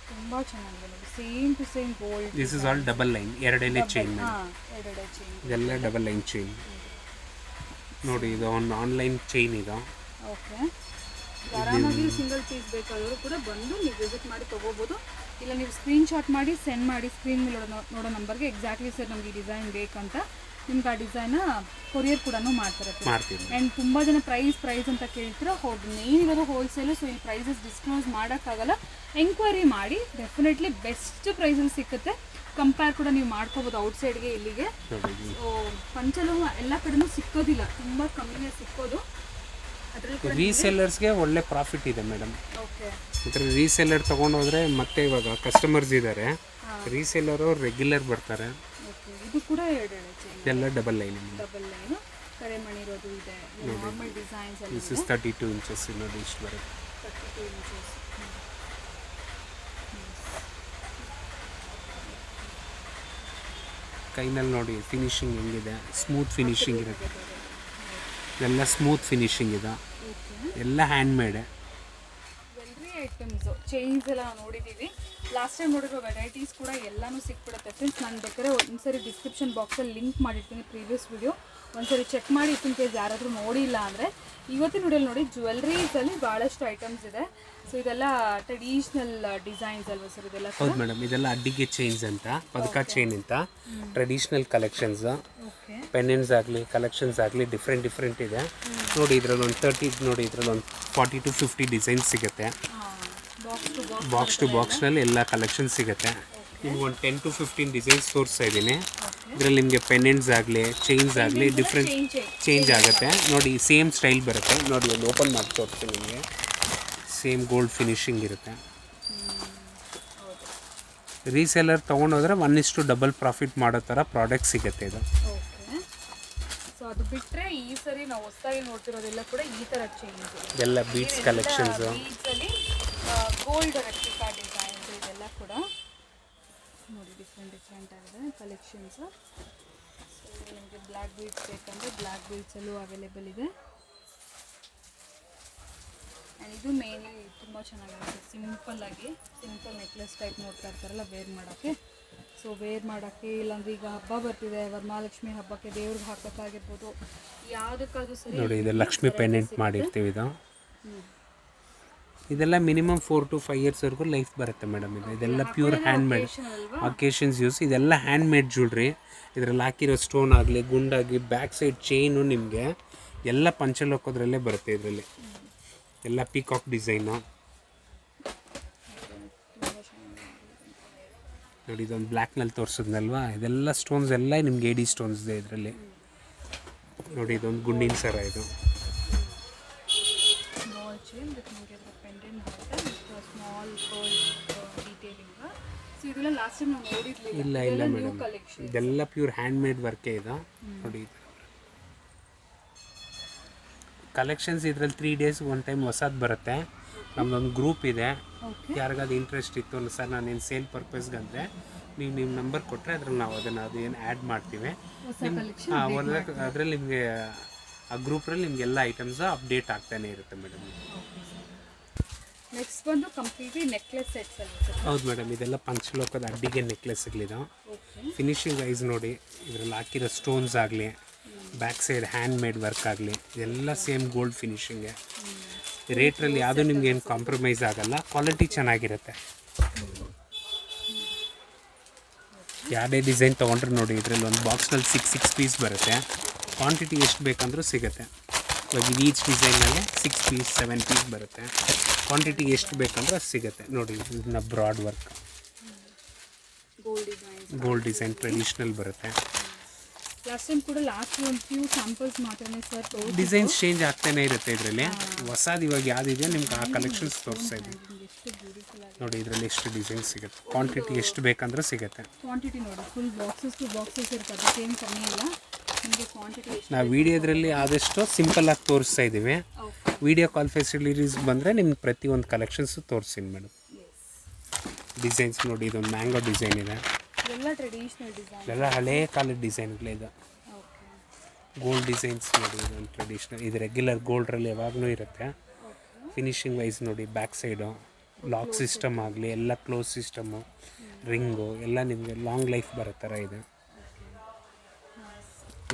ತುಂಬ ಚೆನ್ನಾಗಿದೆ ನೋಡಿ, same to same gold. This is all double line, ಎರಡೆಲೆ ಚೈನ್. ಎರಡೆಡೆ ಚೈನ್, ಇದೆಲ್ಲ ಡಬಲ್ ಲೈನ್ ಚೈನ್. ನೋಡಿ ಇದು ಒಂದು ಆನ್ಲೈನ್ ಚೈನ್ ಇದು. ಓಕೆ, ಆರಾಮಾಗಿ ಸಿಂಗಲ್ ಪೀಸ್ ಬೇಕಾದರೂ ಕೂಡ ಬಂದು ನೀವು ವಿಸಿಟ್ ಮಾಡಿ ತೊಗೋಬೋದು. ಇಲ್ಲ ನೀವು ಸ್ಕ್ರೀನ್ಶಾಟ್ ಮಾಡಿ ಸೆಂಡ್ ಮಾಡಿ ಸ್ಕ್ರೀನ್ ಮೇಲೆ ನೋಡೋ ನಂಬರ್ಗೆ ಎಕ್ಸಾಕ್ಟ್ಲಿ ಸರ್ ನಮಗೆ ಈ ಡಿಸೈನ್ ಬೇಕಂತ ನಿಮ್ಗೆ ಆ ಡಿಸೈನ್ನ ಕೊರಿಯರ್ ಕೂಡ ಮಾಡ್ತಾರೆ. ಆ್ಯಂಡ್ ತುಂಬ ಜನ ಪ್ರೈಸ್ ಅಂತ ಕೇಳ್ತೀರ. ಹೌದು, ಮೇನ್ ಇರೋದು ಹೋಲ್ಸೇಲು, ಸೊ ಈ ಪ್ರೈಸಸ್ ಡಿಸ್ಕ್ಲೋಸ್ ಮಾಡೋಕ್ಕಾಗಲ್ಲ. ಎಂಕ್ವೈರಿ ಮಾಡಿ, ಡೆಫಿನೆಟ್ಲಿ ಬೆಸ್ಟ್ ಪ್ರೈಸಲ್ಲಿ ಸಿಗುತ್ತೆ. ಕಂಪೇರ್ ಕೂಡ ನೀವು ಮಾಡ್ಕೋಬೋದು ಔಟ್ಸೈಡ್ಗೆ ಇಲ್ಲಿಗೆ. ಸೊ ಪಂಚಲೋಹ ಎಲ್ಲ ಕಡೆನೂ ಸಿಕ್ಕೋದಿಲ್ಲ, ತುಂಬ ಕಮ್ಮಿನೇ ಸಿಕ್ಕೋದು. ರೀಸೆಲ್ಲರ್ಸ್ಗೆ ಒಳ್ಳೆ ಪ್ರಾಫಿಟ್ ಇದೆ ಮೇಡಮ್. ಓಕೆ, ಇದರ ರೀಸೆಲ್ಲರ್ ತೊಗೊಂಡೋದ್ರೆ ಮತ್ತೆ ಇವಾಗ ಕಸ್ಟಮರ್ಸ್ ಇದ್ದಾರೆ, ರೀಸೆಲ್ಲರು ರೆಗ್ಯುಲರ್ ಬರ್ತಾರೆ. ಇದು ಕೂಡ ಎರಡೆಳೆ ಚೈನ್, ಇದೆಲ್ಲ ಡಬಲ್ ಲೈನ್ ಕರೆಮಣಿ ಇರೋದು ಇದೆ. ನಾರ್ಮಲ್ ಡಿಸೈನ್ಸ್ ಎಲ್ಲ ದಿಸ್ ಇಸ್ 32 inches ನೋಡಿ, ಇಷ್ಟು ಬರುತ್ತೆ. 32 inches. ಕೈನಲ್ಲಿ ನೋಡಿ ಫಿನಿಶಿಂಗ್ ಹೆಂಗಿದೆ, ಸ್ಮೂತ್ ಫಿನಿಶಿಂಗ್ ಇರುತ್ತೆ. ಎಲ್ಲ ಸ್ಮೂತ್ ಫಿನಿಶಿಂಗ್ ಇದೆ, ಎಲ್ಲ hand made. Jewellery items chains ಎಲ್ಲ ನಾವು ನೋಡಿದ್ದೀವಿ. ಲಾಸ್ಟ್ ಟೈಮ್ ನೋಡಿರೋ ವೆರೈಟೀಸ್ ಕೂಡ ಎಲ್ಲನೂ ಸಿಕ್ಬಿಡುತ್ತೆ ಫ್ರೆಂಡ್ಸ್. ನಾನು ಬೇಕಾದ್ರೆ ಒಂದ್ಸರಿ ಡಿಸ್ಕ್ರಿಪ್ಷನ್ ಬಾಕ್ಸಲ್ಲಿ ಲಿಂಕ್ ಮಾಡಿರ್ತೀನಿ ಪ್ರೀವಿಯಸ್ ವಿಡಿಯೋ, ಒಂದ್ಸರಿ ಚೆಕ್ ಮಾಡಿ. ಇನ್ ಕೇಸ್ ಯಾರಾದರೂ ನೋಡಿಲ್ಲ ಅಂದರೆ ಇವತ್ತಿನ ವಿಡಿಯೋಲಿ ನೋಡಿ, ಜ್ಯುವೆಲ್ರೀಸಲ್ಲಿ ಭಾಳಷ್ಟು ಐಟಮ್ಸ್ ಇದೆ. ಸೊ ಇದೆಲ್ಲ ಟ್ರೆಡಿಷ್ನಲ್ ಡಿಸೈನ್ಸ್ ಅಲ್ವಾ ಸರ್? ಇದೆಲ್ಲ ಹೌದು ಮೇಡಮ್, ಇದೆಲ್ಲ ಅಡ್ಡಿಗೆ ಚೈನ್ಸ್ ಅಂತ, ಪದಕ ಚೈನ್ ಅಂತ ಟ್ರೆಡಿಷ್ನಲ್ ಕಲೆಕ್ಷನ್ಸ್. ಪೆಂಡೆಂಟ್ಸ್ ಆಗಲಿ ಕಲೆಕ್ಷನ್ಸ್ ಆಗಲಿ ಡಿಫ್ರೆಂಟ್ ಇದೆ. ನೋಡಿ ಇದರಲ್ಲಿ ಒಂದು 30, ನೋಡಿ ಇದರಲ್ಲಿ ಒಂದು 40 to 50 ಡಿಸೈನ್ಸ್ ಸಿಗುತ್ತೆ. ಬಾಕ್ಸ್ ಟು ಬಾಕ್ಸ್ನಲ್ಲಿ ಎಲ್ಲ ಕಲೆಕ್ಷನ್ ಸಿಗುತ್ತೆ. ನಿಮ್ಗೆ ಒಂದು 10 to 15 ಡಿಸೈನ್ಸ್ ತೋರಿಸ್ತಾ ಇದ್ದೀನಿ. ಇದರಲ್ಲಿ ನಿಮಗೆ ಪೆಂಡೆಂಟ್ಸ್ ಆಗಲಿ ಚೈನ್ಸ್ ಆಗಲಿ ಡಿಫ್ರೆಂಟ್ ಚೇಂಜ್ ಆಗುತ್ತೆ. ನೋಡಿ ಸೇಮ್ ಸ್ಟೈಲ್ ಬರುತ್ತೆ. ನೋಡಿ ಒಂದು ಓಪನ್ ಮಾಡಿ ತೋರಿಸ್ತೀನಿ ನಿಮಗೆ. ಸೇಮ್ ಗೋಲ್ಡ್ ಫಿನಿಶಿಂಗ್ ಇರುತ್ತೆ. ರೀಸೆಲ್ಲರ್ ತೊಗೊಂಡೋದ್ರೆ 1:2 ಪ್ರಾಫಿಟ್ ಮಾಡೋ ಥರ ಪ್ರಾಡಕ್ಟ್ ಸಿಗುತ್ತೆ ಇದು. ಸೊ ಅದು ಬಿಟ್ಟರೆ ಈ ಸರಿ ನಾವು ಹೊಸದಾಗಿ ನೋಡ್ತಿರೋದೆಲ್ಲ ಕೂಡ ಈ ಥರ ಚೇಂಜ್, ಇದೆಲ್ಲ beads collections, gold replica designs, ಇದೆಲ್ಲ ಕೂಡ ನೋಡಿ ಡಿಫ್ರೆಂಟ್ ಆಗಿದೆ ಕಲೆಕ್ಷನ್ಸು. ಸೊ ನಿಮಗೆ ಬ್ಲ್ಯಾಕ್ ಬೀಡ್ಸ್ ಬೇಕಂದರೆ ಬ್ಲ್ಯಾಕ್ ಬೀಡ್ಸಲ್ಲೂ ಅವೈಲೇಬಲ್ ಇದೆ. ಆ್ಯಂಡ್ ಇದು ಮೇನ್ಲಿ ತುಂಬ ಚೆನ್ನಾಗಿರುತ್ತೆ, ಸಿಂಪಲ್ ನೆಕ್ಲೆಸ್ ಟೈಪ್ ನೋಡ್ತಾ ಇರ್ತಾರಲ್ಲ ವೇರ್ ಮಾಡೋಕ್ಕೆ. ಸೊ ವೇರ್ ಮಾಡೋಕ್ಕೆ, ಇಲ್ಲಾಂದ್ರೆ ಈಗ ಹಬ್ಬ ಬರ್ತಿದೆ, ವರಮಹಾಲಕ್ಷ್ಮಿ ಹಬ್ಬಕ್ಕೆ ದೇವ್ರಿಗೆ ಹಾಕೋಕ್ಕಾಗಿರ್ಬೋದು, ಯಾವುದಕ್ಕಾದ್ರೂ ಸರಿ. ನೋಡಿ ಇದು ಲಕ್ಷ್ಮಿ ಪೆಂಡೆಂಟ್ ಮಾಡಿರ್ತೀವಿ ಇದು. ಇದೆಲ್ಲ ಮಿನಿಮಮ್ 4 to 5 yearsವರೆಗೂ ಲೈಫ್ ಬರುತ್ತೆ ಮೇಡಮ್. ಇದೆಲ್ಲ pure hand made occasions use. ಇದೆಲ್ಲ ಹ್ಯಾಂಡ್ ಮೇಡ್ ಜ್ಯುವೆಲ್ರಿ. ಇದರಲ್ಲಿ ಹಾಕಿರೋ ಸ್ಟೋನ್ ಆಗಲಿ ಗುಂಡಾಗಿ ಬ್ಯಾಕ್ ಸೈಡ್ ಚೈನು ನಿಮಗೆ ಎಲ್ಲ ಪಂಚಲೋಕದ್ರಲ್ಲೇ ಬರುತ್ತೆ. ಇದರಲ್ಲಿ ಎಲ್ಲ ಪೀಕಾಕ್ ಡಿಸೈನು ನೋಡಿ. ಇದೊಂದು ಬ್ಲ್ಯಾಕ್ನಲ್ಲಿ ತೋರಿಸಿದ್ನಲ್ವಾ, ಇದೆಲ್ಲ ಸ್ಟೋನ್ಸ್ ಎಲ್ಲ ನಿಮ್ಗೆ AD ಸ್ಟೋನ್ಸ್ ಇದೆ ಇದರಲ್ಲಿ. ನೋಡಿ ಇದೊಂದು ಗುಂಡಿನ ಸರ, ಇದು ಇಲ್ಲ ಮೇಡಮ್, ಇದೆಲ್ಲ ಪ್ಯೂರ್ ಹ್ಯಾಂಡ್ ಮೇಡ್ ವರ್ಕೇ ಇದು. ನೋಡಿ ಕಲೆಕ್ಷನ್ಸ್ ಇದರಲ್ಲಿ 3 days ಒನ್ ಟೈಮ್ ಹೊಸದು ಬರುತ್ತೆ. ನಮ್ಮದೊಂದು ಗ್ರೂಪ್ ಇದೆ, ಯಾರಿಗಾದ್ರು ಇಂಟ್ರೆಸ್ಟ್ ಇತ್ತು ಸರ್ ನಾನೇನು ಸೇಲ್ ಪರ್ಪಸ್ಗಂದರೆ ನೀವು ನಿಮ್ಮ ನಂಬರ್ ಕೊಟ್ಟರೆ ಅದ್ರಲ್ಲಿ ನಾವು ಅದೇನು ಆ್ಯಡ್ ಮಾಡ್ತೀವಿ. ಅದರಲ್ಲಿ ನಿಮಗೆ ಆ ಗ್ರೂಪ್ರಲ್ಲಿ ನಿಮಗೆಲ್ಲ ಐಟಮ್ಸ್ ಅಪ್ಡೇಟ್ ಆಗ್ತಾನೆ ಇರುತ್ತೆ ಮೇಡಮ್. ನೆಕ್ಸ್ಟ್ ಬಂದು ಕಂಪ್ಲೀಟ್ಲಿ ನೆಕ್ಲೆಸ್ ಸೆಟ್ಸ್ ಅಲ್ಲ? ಹೌದು ಮೇಡಮ್, ಇದೆಲ್ಲ ಪಂಚಲೋಕದ ಅಡ್ಡಿಗೆ ನೆಕ್ಲೆಸ್ಗಳಿದೆ. ಫಿನಿಶಿಂಗ್ ವೈಸ್ ನೋಡಿ, ಇದರಲ್ಲಿ ಹಾಕಿರೋ ಸ್ಟೋನ್ಸ್ ಆಗಲಿ, back side hand made work ಆಗಲಿ, ಇದೆಲ್ಲ ಸೇಮ್ ಗೋಲ್ಡ್ ಫಿನಿಶಿಂಗೆ. ರೇಟ್ರಲ್ಲಿ ಯಾವುದೂ ನಿಮ್ಗೆ ಏನು ಕಾಂಪ್ರಮೈಸ್ ಆಗಲ್ಲ, ಕ್ವಾಲಿಟಿ ಚೆನ್ನಾಗಿರುತ್ತೆ. ಯಾವುದೇ ಡಿಸೈನ್ ತೊಗೊಂಡ್ರೆ ನೋಡಿ, ಇದರಲ್ಲಿ ಒಂದು ಬಾಕ್ಸ್ನಲ್ಲಿ 6 ಪೀಸ್ ಬರುತ್ತೆ. ಕ್ವಾಂಟಿಟಿ ಎಷ್ಟು ಬೇಕಂದ್ರೂ ಸಿಗುತ್ತೆ. ಇವಾಗ ಈಚ್ ಡಿಸೈನಲ್ಲಿ 6 ಪೀಸ್ 7 ಪೀಸ್ ಬರುತ್ತೆ. ಕ್ವಾಂಟಿಟಿ ಎಷ್ಟು ಬೇಕಂದ್ರೆ ಅದು ಸಿಗುತ್ತೆ. ನೋಡಿ ಇದನ್ನ broad work, gold design traditional ಬರುತ್ತೆ. ಡಿಸೈನ್ಸ್ ಚೇಂಜ್ ಆಗ್ತಾನೆ ಇರುತ್ತೆ ಇದರಲ್ಲಿ. ಹೊಸದು ಇವಾಗ ಯಾವುದಿದೆ ನಿಮ್ಗೆ ಆ ಕಲೆಕ್ಷನ್ಸ್ ತೋರಿಸ್ತಾ ಇದ್ದೀನಿ ನೋಡಿ. ಇದರಲ್ಲಿ ಎಷ್ಟು ಡಿಸೈನ್ ಸಿಗುತ್ತೆ, ಕ್ವಾಂಟಿಟಿ ಎಷ್ಟು ಬೇಕಂದ್ರೆ ಸಿಗುತ್ತೆ. ನಾವು ವಿಡಿಯೋದ್ರಲ್ಲಿ ಆದಷ್ಟು ಸಿಂಪಲ್ಲಾಗಿ ತೋರಿಸ್ತಾ ಇದ್ದೀವಿ. ವಿಡಿಯೋ ಕಾಲ್ ಫೆಸಿಲಿಟೀಸ್ ಬಂದರೆ ನಿಮ್ಗೆ ಪ್ರತಿಯೊಂದು ಕಲೆಕ್ಷನ್ಸು ತೋರಿಸ್ತೀನಿ ಮೇಡಮ್. ಡಿಸೈನ್ಸ್ ನೋಡಿ, ಇದೊಂದು ಮ್ಯಾಂಗೋ ಡಿಸೈನ್ ಇದೆ, ಎಲ್ಲ ಹಳೇ ಕಾಲದ ಡಿಸೈನ್ಗಳಿದೆ. ಗೋಲ್ಡ್ ಡಿಸೈನ್ಸ್ ನೋಡಿ, ಇದೊಂದು ಟ್ರೆಡಿಷ್ನಲ್, ಇದು ರೆಗ್ಯುಲರ್ ಗೋಲ್ಡ್ರಲ್ಲಿ ಯಾವಾಗಲೂ ಇರುತ್ತೆ. ಫಿನಿಶಿಂಗ್ ವೈಸ್ ನೋಡಿ, ಬ್ಯಾಕ್ ಸೈಡು ಲಾಕ್ ಸಿಸ್ಟಮ್ ಆಗಲಿ, ಎಲ್ಲ ಕ್ಲೋಸ್ ಸಿಸ್ಟಮು, ರಿಂಗು ಎಲ್ಲ ನಿಮಗೆ ಲಾಂಗ್ ಲೈಫ್ ಬರೋ ಥರ ಇದೆ.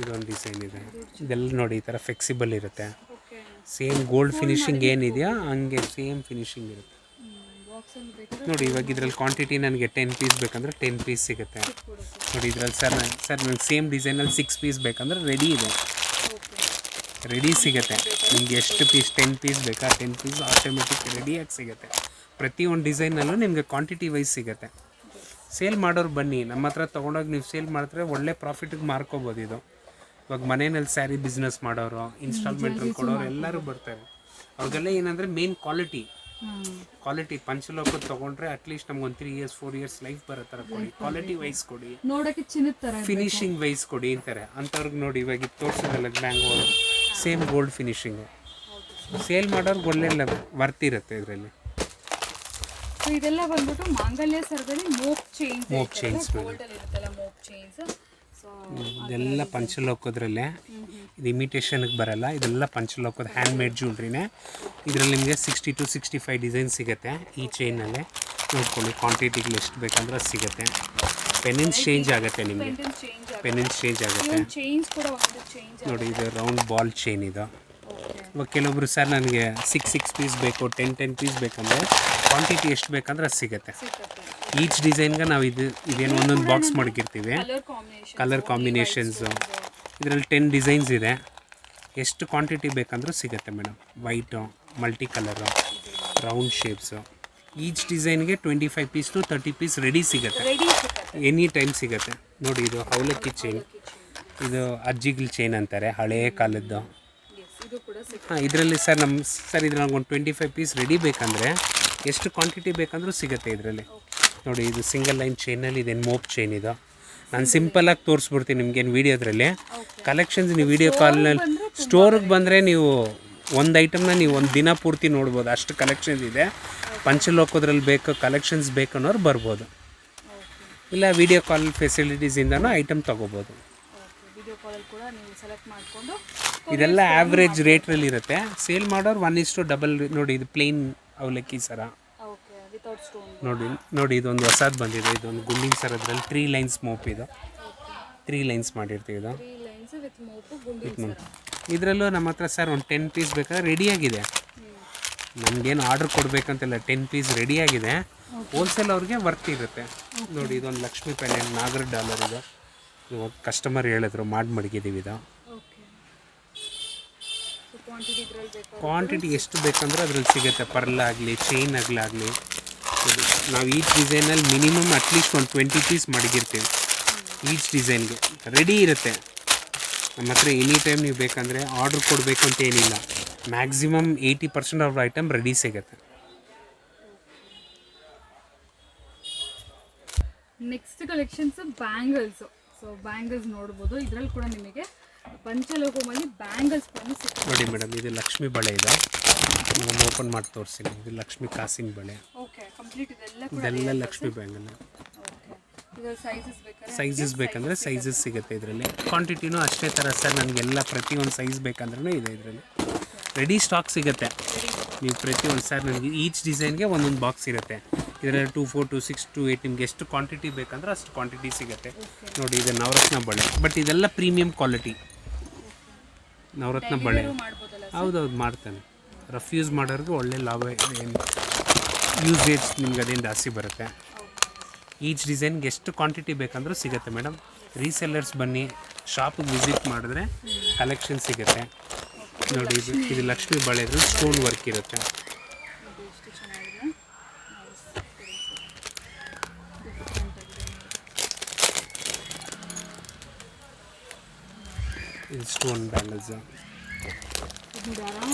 ಇದೊಂದು ಡಿಸೈನ್ ಇದೆ, ಇದೆಲ್ಲ ನೋಡಿ ಈ ಥರ ಫ್ಲೆಕ್ಸಿಬಲ್ ಇರುತ್ತೆ. ಸೇಮ್ ಗೋಲ್ಡ್ ಫಿನಿಶಿಂಗ್ ಏನಿದೆಯಾ ಹಂಗೆ ಸೇಮ್ ಫಿನಿಶಿಂಗ್ ಇರುತ್ತೆ ನೋಡಿ. ಇವಾಗ ಇದರಲ್ಲಿ ಕ್ವಾಂಟಿಟಿ ನನಗೆ 10 ಪೀಸ್ ಬೇಕಂದ್ರೆ 10 ಪೀಸ್ ಸಿಗುತ್ತೆ ನೋಡಿ. ಇದರಲ್ಲಿ ಸರ್ ನನಗೆ ಸೇಮ್ ಡಿಸೈನಲ್ಲಿ 6 ಪೀಸ್ ಬೇಕಂದ್ರೆ ರೆಡಿ ಇದೆ, ರೆಡಿ ಸಿಗುತ್ತೆ ನಿಮಗೆ. ಎಷ್ಟು ಪೀಸ್ 10 ಪೀಸ್ ಬೇಕಾ 10 ಪೀಸ್ ಆಟೋಮೆಟಿಕ್ ರೆಡಿಯಾಗಿ ಸಿಗುತ್ತೆ. ಪ್ರತಿಯೊಂದು ಡಿಸೈನಲ್ಲೂ ನಿಮಗೆ ಕ್ವಾಂಟಿಟಿ ವೈಸ್ ಸಿಗುತ್ತೆ. ಸೇಲ್ ಮಾಡೋರು ಬನ್ನಿ, ನಮ್ಮ ಹತ್ರ ತೊಗೊಂಡೋಗಿ ನೀವು ಸೇಲ್ ಮಾಡಿದ್ರೆ ಒಳ್ಳೆ ಪ್ರಾಫಿಟಿಗೆ ಮಾರ್ಕೋಬೋದು. ಇದು ಇವಾಗ ಮನೆಯಲ್ಲಿ ಸ್ಯಾರಿ ಬಿಸ್ನೆಸ್ ಮಾಡೋರು, ಇನ್ಸ್ಟಾಲ್ಮೆಂಟ್ರಲ್ಲಿ ಕೊಡೋರು ಎಲ್ಲರೂ ಬರ್ತಾರೆ. ಅವ್ರಿಗೆಲ್ಲ ಏನಂದರೆ ಮೇನ್ ಕ್ವಾಲಿಟಿ ಪಂಚಲೋಕ ತೊಗೊಂಡ್ರೆ ಅಟ್ಲೀಸ್ಟ್ ನಮ್ಗೆ ಒಂದು 3 ಇಯರ್ಸ್ 4 ಇಯರ್ಸ್ ಲೈಫ್ ಬರೋ ಥರ ಕೊಡಿ, ಕ್ವಾಲಿಟಿ ವೈಸ್ ಕೊಡಿ, ಫಿನಿಶಿಂಗ್ ವೈಸ್ ಕೊಡಿ ಅಂತಾರೆ. ಅಂಥವ್ರಿಗೆ ನೋಡಿ ಇವಾಗ ಇದು ತೋರಿಸೋದಲ್ಲ ಮ್ಯಾಂಗೋ ಸೇಮ್ ಗೋಲ್ಡ್ ಫಿನಿಶಿಂಗು. ಸೇಲ್ ಮಾಡೋರ್ಗೆ ಒಳ್ಳೆ ವರ್ತ್ ಇರುತ್ತೆ ಇದರಲ್ಲಿ. ಇದೆಲ್ಲ ಬಂದ್ಬಿಟ್ಟು ಮಾಂಗಲ್ಯ ಸರದಲ್ಲಿ ಮೋಪ್ ಚೈನ್ಸ್ ಇದೆಲ್ಲ ಪಂಚಲೋಕದ್ರಲ್ಲೇ, ಇದು ಇಮಿಟೇಷನ್ಗೆ ಬರಲ್ಲ. ಇದೆಲ್ಲ ಪಂಚಲೋಕದ ಹ್ಯಾಂಡ್ ಮೇಡ್ ಜ್ಯುವೆಲ್ರಿನೇ. ಇದರಲ್ಲಿ ನಿಮಗೆ 60 to 65 ಡಿಸೈನ್ ಸಿಗುತ್ತೆ ಈ ಚೈನಲ್ಲೇ. ನೋಡ್ಕೊಳ್ಳಿ ಕ್ವಾಂಟಿಟಿಗಳು ಎಷ್ಟು ಬೇಕಂದ್ರೆ ಅದು ಸಿಗುತ್ತೆ. ಪೆನ್ನಿನ್ಸ್ ಚೇಂಜ್ ಆಗುತ್ತೆ ನಿಮಗೆ, ಪೆನ್ನಿನ್ಸ್ ಚೇಂಜ್ ಆಗುತ್ತೆ ನೋಡಿ. ಇದು ರೌಂಡ್ ಬಾಲ್ ಚೈನ್ ಇದು. ಇವಾಗ ಕೆಲವೊಬ್ರು ಸರ್ ನನಗೆ 6 ಪೀಸ್ ಬೇಕು 10 ಪೀಸ್ ಬೇಕಂದರೆ ಕ್ವಾಂಟಿಟಿ ಎಷ್ಟು ಬೇಕಂದ್ರೆ ಅದು ಸಿಗುತ್ತೆ. ಈಚ್ ಡಿಸೈನ್ಗೆ ನಾವು ಇದೇನು ಒಂದೊಂದು ಬಾಕ್ಸ್ ಮಡಗಿರ್ತೀವಿ, ಕಲರ್ ಕಾಂಬಿನೇಷನ್ಸು. ಇದರಲ್ಲಿ 10 ಡಿಸೈನ್ಸ್ ಇದೆ. ಎಷ್ಟು ಕ್ವಾಂಟಿಟಿ ಬೇಕಂದ್ರೂ ಸಿಗುತ್ತೆ madam. White, multi colour, round shapes. Each ಡಿಸೈನ್ಗೆ 25 ಪೀಸ್ to 30 ಪೀಸ್ ರೆಡಿ ಸಿಗುತ್ತೆ, ಎನಿ ಟೈಮ್ ಸಿಗುತ್ತೆ ನೋಡಿ. ಇದು ಅವಲಕ್ಕಿ ಚೈನ್, ಇದು ಅಜ್ಜಿಗಳ ಚೈನ್ ಅಂತಾರೆ, ಹಳೇ ಕಾಲದ್ದು. ಹಾಂ, ಇದರಲ್ಲಿ ಸರ್ ಇದ್ರಲ್ಲಿ ಒಂದು 25 ಪೀಸ್ ರೆಡಿ ಬೇಕಂದರೆ ಎಷ್ಟು ಕ್ವಾಂಟಿಟಿ ಬೇಕಂದ್ರೂ ಸಿಗುತ್ತೆ ಇದರಲ್ಲಿ ನೋಡಿ. ಇದು ಸಿಂಗಲ್ ಲೈನ್ ಚೈನಲ್ಲಿ ಇದೇನು ಮೋಪ್ ಚೈನ್ ಇದು. ನಾನು ಸಿಂಪಲ್ಲಾಗಿ ತೋರಿಸ್ಬಿಡ್ತೀನಿ ನಿಮ್ಗೇನು ವೀಡಿಯೋದ್ರಲ್ಲಿ. ಕಲೆಕ್ಷನ್ಸ್ ನೀವು ವೀಡಿಯೋ ಕಾಲ್ನಲ್ಲಿ ಸ್ಟೋರಿಗೆ ಬಂದರೆ ನೀವು ಒಂದು ಐಟಮ್ನ ನೀವು ಒಂದು ದಿನ ಪೂರ್ತಿ ನೋಡ್ಬೋದು, ಅಷ್ಟು ಕಲೆಕ್ಷನ್ಸ್ ಇದೆ. ಪಂಚಲೋಕದ್ರಲ್ಲಿ ಬೇಕು ಕಲೆಕ್ಷನ್ಸ್ ಬೇಕನ್ನೋರು ಬರ್ಬೋದು, ಇಲ್ಲ ವೀಡಿಯೋ ಕಾಲ್ ಫೆಸಿಲಿಟೀಸಿಂದನೂ ಐಟಮ್ ತೊಗೋಬೋದು. ಇದೆಲ್ಲ ಆವ್ರೇಜ್ ರೇಟ್ರಲ್ಲಿ ಇರುತ್ತೆ. ಸೇಲ್ ಮಾಡೋರು 1:2 ನೋಡಿ. ಇದು ಪ್ಲೇನ್ ಅವಲಕ್ಕಿ ಸರ ನೋಡಿ. ಇದೊಂದು ಹೊಸದು ಬಂದಿದೆ, ಇದೊಂದು ಗುಂಡಿನ ಸರದ್ರಲ್ಲಿ 3 ಲೈನ್ಸ್ ಮೋಪ್. ಇದು 3 ಲೈನ್ಸ್ ಮಾಡಿರ್ತೀವಿ ಇದು. ಇದರಲ್ಲೂ ನಮ್ಮ ಹತ್ರ ಸರ್ ಒಂದು 10 ಪೀಸ್ ಬೇಕಾದ್ರೆ ರೆಡಿಯಾಗಿದೆ. ನಮಗೇನು ಆರ್ಡ್ರ್ ಕೊಡಬೇಕಂತಿಲ್ಲ, 10 ಪೀಸ್ ರೆಡಿಯಾಗಿದೆ. ಹೋಲ್ಸೇಲ್ ಅವ್ರಿಗೆ ವರ್ತ್ ಇರುತ್ತೆ ನೋಡಿ. ಇದೊಂದು ಲಕ್ಷ್ಮೀ ಪೆಂಡೆಂಟ್ ನಾಗರ ಡಾಲರ್ ಇದು. ಕಸ್ಟಮರ್ ಹೇಳಿದ್ರು ಮಾಡಿ ಮಡಗಿದ್ದೀವಿ ಇದು. ಕ್ವಾಂಟಿಟಿ ಎಷ್ಟು ಬೇಕಂದ್ರೆ ಅದ್ರಲ್ಲಿ ಸಿಗುತ್ತೆ. ಪರ್ಲ್ ಆಗಲಿ ಚೈನ್ ಆಗಲಿ ನಾವು ಈಚ್ ಡಿಸೈನಲ್ಲಿ ಮಿನಿಮಮ್ ಅಟ್ಲೀಸ್ಟ್ ಒಂದು 20 ಪೀಸ್ ಮಡಗಿರ್ತೀವಿ. ಈಚ್ ಡಿಸೈನ್ಗೆ ರೆಡಿ ಇರುತ್ತೆ ನಮ್ಮ ಹತ್ರ. ಎನಿ ಟೈಮ್ ನೀವು ಬೇಕಂದರೆ ಆರ್ಡ್ರ್ ಕೊಡಬೇಕು ಅಂತ ಏನಿಲ್ಲ. ಮ್ಯಾಕ್ಸಿಮಮ್ 80% ಆಫ್ ಐಟಮ್ ರೆಡಿ ಸಿಗುತ್ತೆ. Next collections bangles. So bangles ನೋಡ್ಬೋದು. ಇದರಲ್ಲಿ ಕೂಡ ನಿಮಗೆ ಪಂಚಲೋಕಮಲ್ಲಿ ಬ್ಯಾಂಗಲ್ಸ್ ನೋಡಿ ಮೇಡಮ್. ಇದು ಲಕ್ಷ್ಮಿ ಬಳೆ ಇದೆ, ನಾನು ಓಪನ್ ಮಾಡಿ ತೋರಿಸ್ತೀನಿ. ಇದು ಲಕ್ಷ್ಮಿ ಕಾಸಿನ ಬಳೆ, ಇದೆಲ್ಲ ಲಕ್ಷ್ಮಿ ಬ್ಯಾಂಗಲ್. ಸೈಜಸ್ ಬೇಕಂದರೆ ಸೈಜಸ್ ಸಿಗುತ್ತೆ ಇದರಲ್ಲಿ. ಕ್ವಾಂಟಿಟಿನೂ ಅಷ್ಟೇ ಥರ ಸರ್. ನನಗೆಲ್ಲ ಪ್ರತಿಯೊಂದು ಸೈಜ್ ಬೇಕಂದ್ರೂ ಇದೆ ಇದರಲ್ಲಿ. ರೆಡಿ ಸ್ಟಾಕ್ ಸಿಗುತ್ತೆ. ನೀವು ಪ್ರತಿಯೊಂದು ಸರ್ ನನಗೆ ಈಚ್ ಡಿಸೈನ್ಗೆ ಒಂದೊಂದು ಬಾಕ್ಸ್ ಇರುತ್ತೆ. ಇದರಲ್ಲಿ 2, 4, 2, 6, 2, 8 ನಿಮ್ಗೆ ಎಷ್ಟು ಕ್ವಾಂಟಿಟಿ ಬೇಕಂದ್ರೆ ಅಷ್ಟು ಕ್ವಾಂಟಿಟಿ ಸಿಗುತ್ತೆ. ನೋಡಿ ಇದು ನವರತ್ನ ಬಳೆ, ಬಟ್ ಇದೆಲ್ಲ ಪ್ರೀಮಿಯಂ ಕ್ವಾಲಿಟಿ ನವರತ್ನ ಬಳೆ. ಹೌದೌದು ಮಾಡ್ತಾನೆ. ರಫ್ ಯೂಸ್ ಮಾಡೋರಿಗೆ ಒಳ್ಳೆ ಲಾಭ ಇದೆ, ಯೂಸೇಜ್ ನಿಮ್ಗೆ ಅದೇನು ಜಾಸ್ತಿ ಬರುತ್ತೆ. ಈಚ್ ಡಿಸೈನ್ಗೆ ಎಷ್ಟು ಕ್ವಾಂಟಿಟಿ ಬೇಕಂದ್ರೂ ಸಿಗುತ್ತೆ ಮೇಡಮ್. ರೀಸೆಲ್ಲರ್ಸ್ ಬನ್ನಿ, ಶಾಪಿಗೆ ವಿಸಿಟ್ ಮಾಡಿದ್ರೆ ಕಲೆಕ್ಷನ್ ಸಿಗುತ್ತೆ. ನೋಡಿ ಇದು ಲಕ್ಷ್ಮಿ ಬಳೆದು ಸ್ಟೋನ್ ವರ್ಕ್ ಇರುತ್ತೆ. ಇದು ಸ್ಟೋನ್ ಬ್ಯಾಂಗಲ್ಸ್